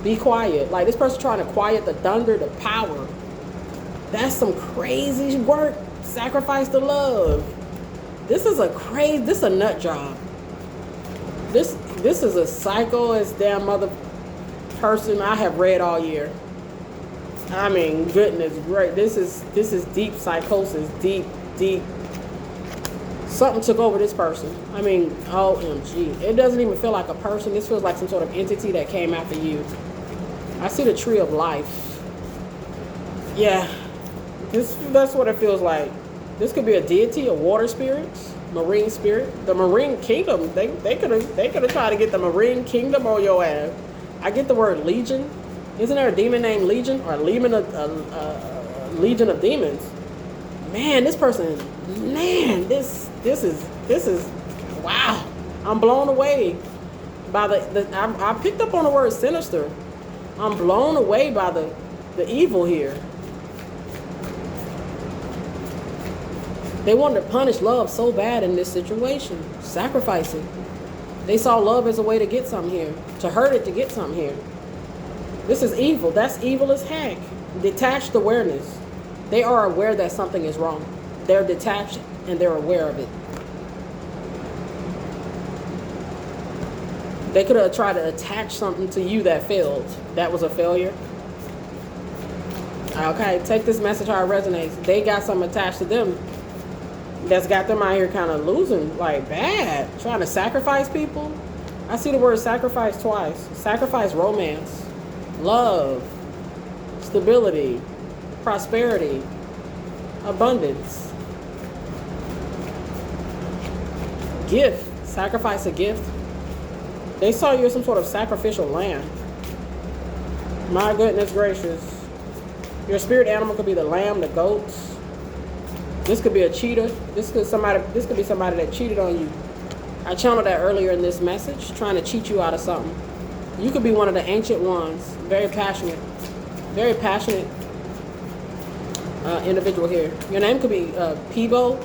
Be quiet. Like this person trying to quiet the thunder, the power. That's some crazy work. Sacrifice the love. This is a nut job. This is a psycho as damn mother person I have read all year. I mean, goodness, great. This is deep psychosis, deep. Something took over this person. I mean, OMG. It doesn't even feel like a person. This feels like some sort of entity that came after you. I see the tree of life. Yeah, that's what it feels like. This could be a deity, a water spirit, marine spirit. The marine kingdom, they could have tried to get the marine kingdom on your ass. I get the word legion. Isn't there a demon named Legion, or a legion of demons? Man, this person, man, this is wow. I'm blown away by I picked up on the word sinister. I'm blown away by the evil here. They wanted to punish love so bad in this situation, sacrifice it. They saw love as a way to get something here, to hurt it to get something here. This is evil. That's evil as heck. Detached awareness. They are aware that something is wrong. They're detached and they're aware of it. They could have tried to attach something to you that failed. That was a failure. Okay, take this message how it resonates. They got something attached to them that's got them out here kind of losing, like bad. Trying to sacrifice people. I see the word sacrifice twice. Sacrifice romance. Love, stability, prosperity, abundance. Gift, sacrifice a gift. They saw you as some sort of sacrificial lamb. My goodness gracious. Your spirit animal could be the lamb, the goats. This could be a cheater. This could be somebody that cheated on you. I channeled that earlier in this message, trying to cheat you out of something. You could be one of the ancient ones, very passionate individual here. Your name could be Peebo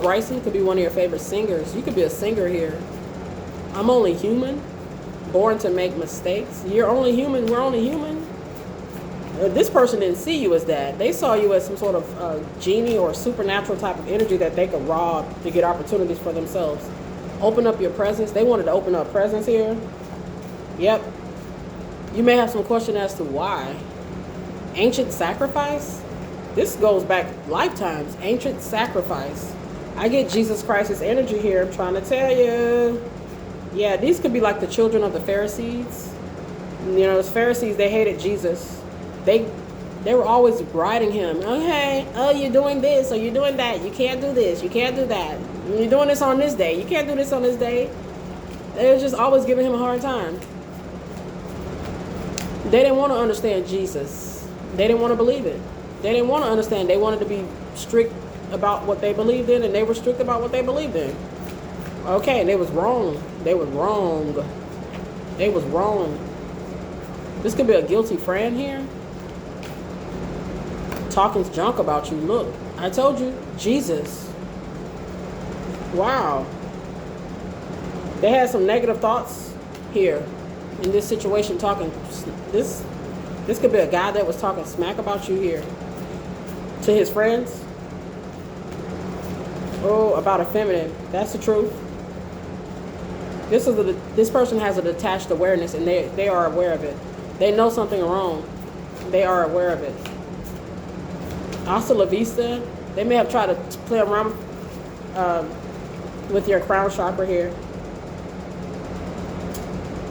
Bryson could be one of your favorite singers. You could be a singer here. I'm only human, born to make mistakes. You're only human, we're only human. This person didn't see you as that. They saw you as some sort of genie or supernatural type of energy that they could rob to get opportunities for themselves. Open up your presence. They wanted to open up presence here. Yep. You may have some question as to why. Ancient sacrifice? This goes back lifetimes. Ancient sacrifice. I get Jesus Christ's energy here. I'm trying to tell you. Yeah, these could be like the children of the Pharisees. You know, those Pharisees, they hated Jesus. They were always riding him. Okay, oh, you're doing this or you're doing that. You can't do this. You can't do that. You're doing this on this day. You can't do this on this day. They were just always giving him a hard time. They didn't want to understand Jesus. They didn't want to believe it. They didn't want to understand. They wanted to be strict about what they believed in, and they were strict about what they believed in. Okay, and they was wrong. They was wrong. They was wrong. This could be a guilty friend here. Talking junk about you. Look, I told you, Jesus. Wow. They had some negative thoughts here in this situation. Talking this could be a guy that was talking smack about you here to his friends. Oh, about a feminine. That's the truth. This person has a detached awareness, and they are aware of it. They know something wrong. They are aware of it. Hasta la vista. They may have tried to play around with your crown chakra here.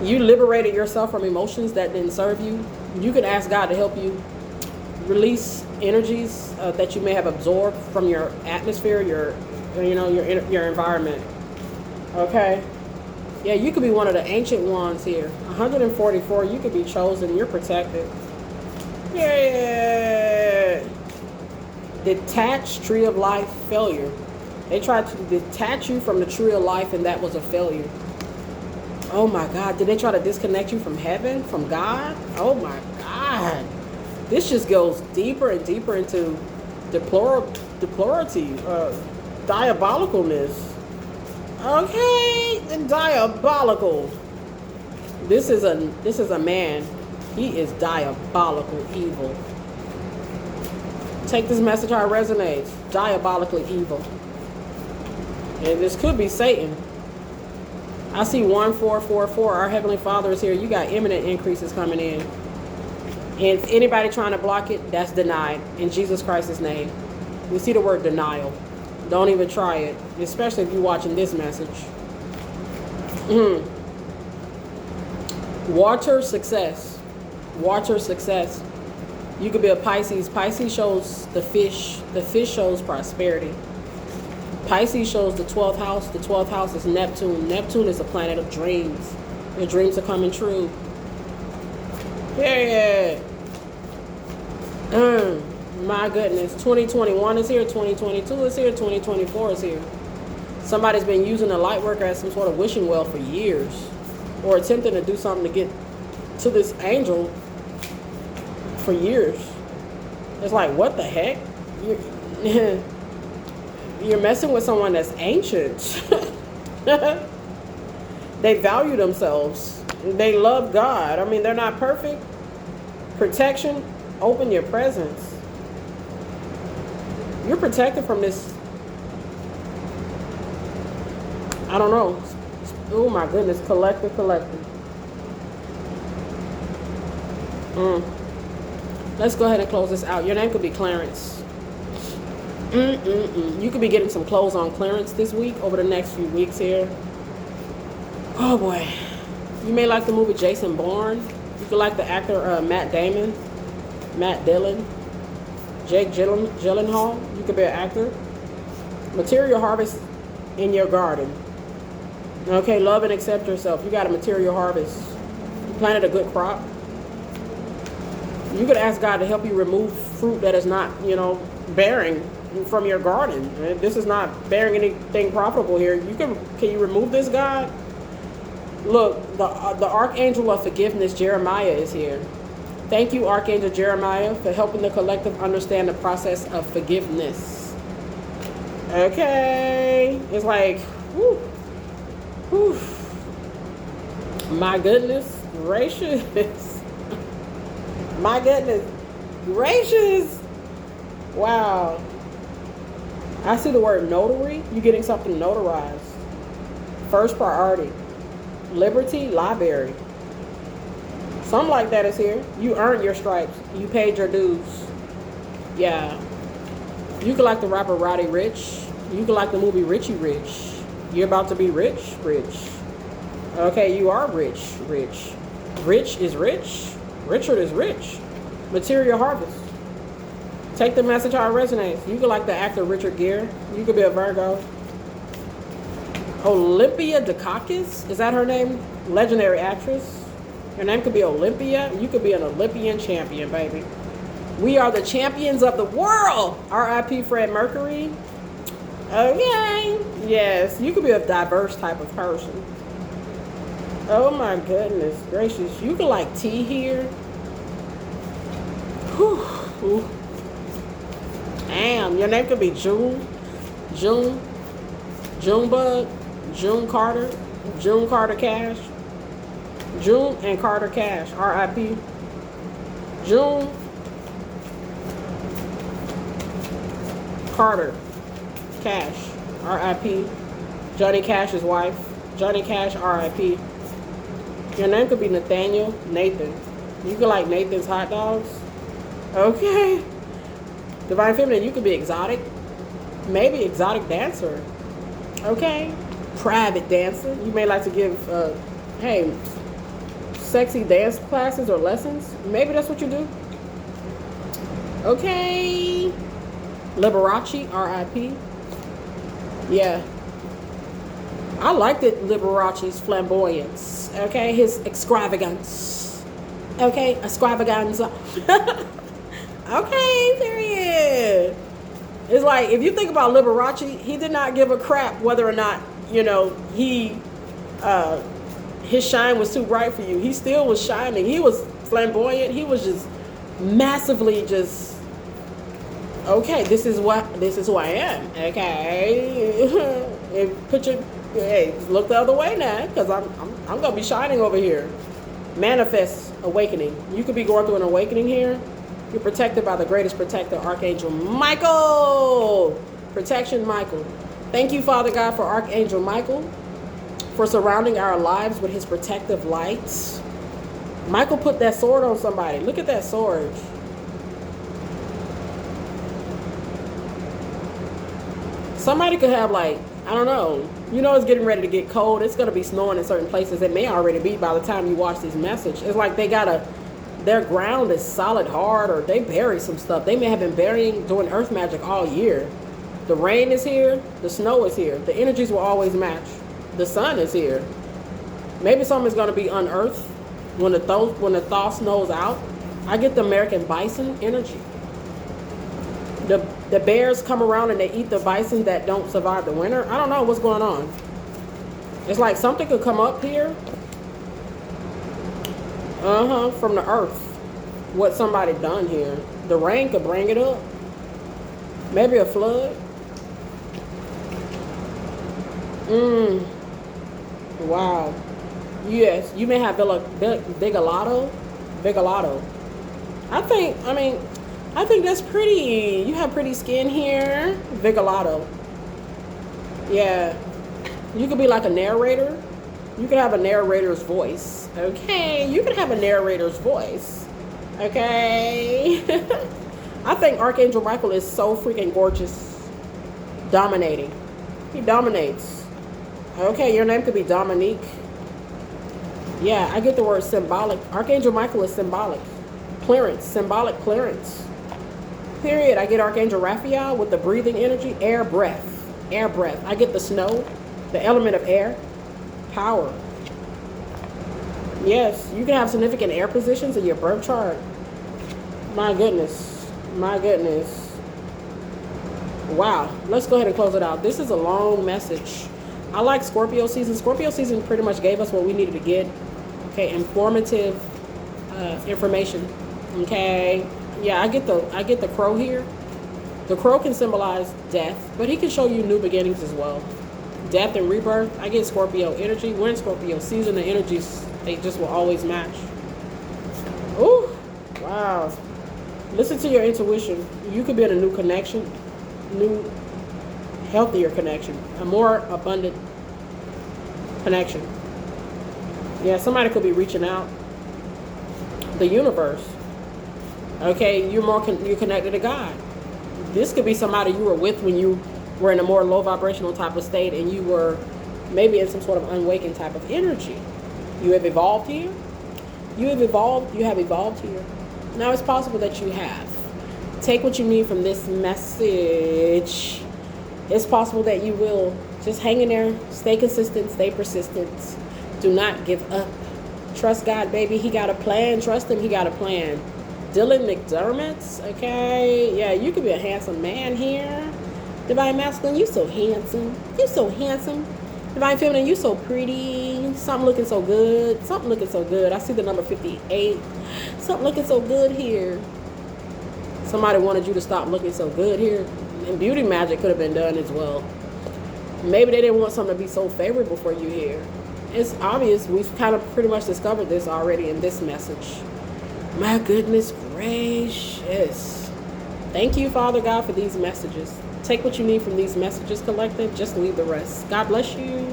You liberated yourself from emotions that didn't serve you. You can ask God to help you release energies that you may have absorbed from your atmosphere, your environment. Okay. Yeah, you could be one of the ancient ones here. 144, you could be chosen. You're protected. Yeah. Detached tree of life failure. They tried to detach you from the tree of life, and that was a failure. Oh my God. Did they try to disconnect you from heaven, from God? Oh my God. This just goes deeper and deeper into deplority, diabolicalness. Okay, and diabolical. This is a man. He is diabolical evil. Take this message how it resonates. Diabolically evil. And this could be Satan. I see 1444. Our Heavenly Father is here. You got imminent increases coming in. And if anybody trying to block it, that's denied in Jesus Christ's name. We see the word denial. Don't even try it, especially if you're watching this message. Water success. Water success. You could be a Pisces. Pisces shows the fish. The fish shows prosperity. Pisces shows the 12th house. The 12th house is Neptune. Neptune is a planet of dreams. Your dreams are coming true. Period. My goodness. 2021 is here. 2022 is here. 2024 is here. Somebody's been using the light worker as some sort of wishing well for years, or attempting to do something to get to this angel for years. It's like, what the heck? You're messing with someone that's ancient. They value themselves. They love God. I mean, they're not perfect. Protection. Open your presence. You're protected from this. I don't know. Oh my goodness. Collective. Let's go ahead and close this out. Your name could be Clarence. You could be getting some clothes on clearance this week, over the next few weeks here. Oh boy. You may like the movie Jason Bourne. You could like the actor Matt Damon, Matt Dillon, Jake Gyllenhaal. You could be an actor. Material harvest in your garden. Okay, love and accept yourself. You got a material harvest. You planted a good crop. You could ask God to help you remove fruit that is not, bearing from your garden. This is not bearing anything profitable here. Can you remove this, God? Look, the Archangel of Forgiveness, Jeremiah, is here. Thank you, Archangel Jeremiah, for helping the collective understand the process of forgiveness. Okay. It's like, whew. My goodness gracious. My goodness gracious. Wow. I see the word notary. You're getting something notarized. First priority. Liberty, library. Something like that is here. You earned your stripes. You paid your dues. Yeah. You could like the rapper Roddy Ricch. You could like the movie Richie Rich. You're about to be rich. Okay, you are rich. Rich is rich. Richard is rich. Material harvest. Take the message how it resonates. You could like the actor Richard Gere. You could be a Virgo. Olympia Dukakis. Is that her name? Legendary actress. Your name could be Olympia. You could be an Olympian champion, baby. We are the champions of the world. R.I.P. Fred Mercury. Okay. Yes, you could be a diverse type of person. Oh my goodness gracious. You could like tea here. Whew. Damn, your name could be Junebug, June Carter, June Carter Cash, June and Carter Cash, R.I.P. June Carter Cash, R.I.P. Johnny Cash's wife, Johnny Cash, R.I.P. Your name could be Nathaniel, Nathan. You could like Nathan's hot dogs. Okay. Divine Feminine, you could be exotic. Maybe exotic dancer. Okay. Private dancer. You may like to give, sexy dance classes or lessons. Maybe that's what you do. Okay. Liberace, R.I.P. Yeah. I liked it, Liberace's flamboyance. Okay. His extravagance. Okay. Extravaganza. Okay, period. It's like, if you think about Liberace, he did not give a crap whether or not, his shine was too bright for you. He still was shining. He was flamboyant. He was just massively okay, this is who I am. Okay. Look the other way now, because I'm gonna be shining over here. Manifest awakening. You could be going through an awakening here. You're protected by the greatest protector, Archangel Michael. Protection, Michael. Thank you, Father God, for Archangel Michael, for surrounding our lives with his protective lights. Michael put that sword on somebody. Look at that sword. Somebody could have, like, I don't know. You know it's getting ready to get cold. It's going to be snowing in certain places. It may already be by the time you watch this message. It's like their ground is solid hard, or they bury some stuff. They may have been doing earth magic all year. The rain is here. The snow is here. The energies will always match. The sun is here. Maybe something's going to be unearthed when the thaw snows out. I get the American bison energy. The bears come around and they eat the bison that don't survive the winter. I don't know what's going on. It's like something could come up here. From the earth. What somebody done here. The rain could bring it up. Maybe a flood. Wow. Yes, you may have Vigalato. I think that's pretty. You have pretty skin here. Vigalato. Yeah. You could be like a narrator. You could have a narrator's voice. Okay. You could have a narrator's voice. Okay. I think Archangel Michael is so freaking gorgeous. Dominating. He dominates. Okay, your name could be Dominique. Yeah, I get the word symbolic. Archangel Michael is symbolic. Clearance. Symbolic clearance. Period. I get Archangel Raphael with the breathing energy. Air breath. Air breath. I get the snow. The element of air. Power. Yes, you can have significant air positions in your birth chart. My goodness. My goodness. Wow. Let's go ahead and close it out. This is a long message. I like Scorpio season. Scorpio season pretty much gave us what we needed to get. Okay, informative information. Okay. Yeah, I get the crow here. The crow can symbolize death, but he can show you new beginnings as well. Death and rebirth. I get Scorpio energy. We're in Scorpio season. The energies, they just will always match. Ooh, wow. Listen to your intuition. You could be in a new connection, new, healthier connection, a more abundant connection. Yeah, somebody could be reaching out. The universe. Okay, you're connected to God. This could be somebody you were with when you were in a more low vibrational type of state, and you were maybe in some sort of unwakened type of energy. You have evolved here. You have evolved here. Now it's possible that you have. Take what you need from this message. It's possible that you will. Just hang in there. Stay consistent. Stay persistent. Do not give up. Trust God, baby. He got a plan. Trust him. He got a plan. Dylan McDermott. Okay. Yeah, you could be a handsome man here. Divine Masculine, you so handsome. You so handsome. Divine Feminine, you so pretty. Something looking so good. Something looking so good. I see the number 58. Something looking so good here. Somebody wanted you to stop looking so good here. And beauty magic could have been done as well. Maybe they didn't want something to be so favorable for you here. It's obvious. We've kind of pretty much discovered this already in this message. My goodness gracious. Thank you, Father God, for these messages. Take what you need from these messages, collective. Just leave the rest. God bless you.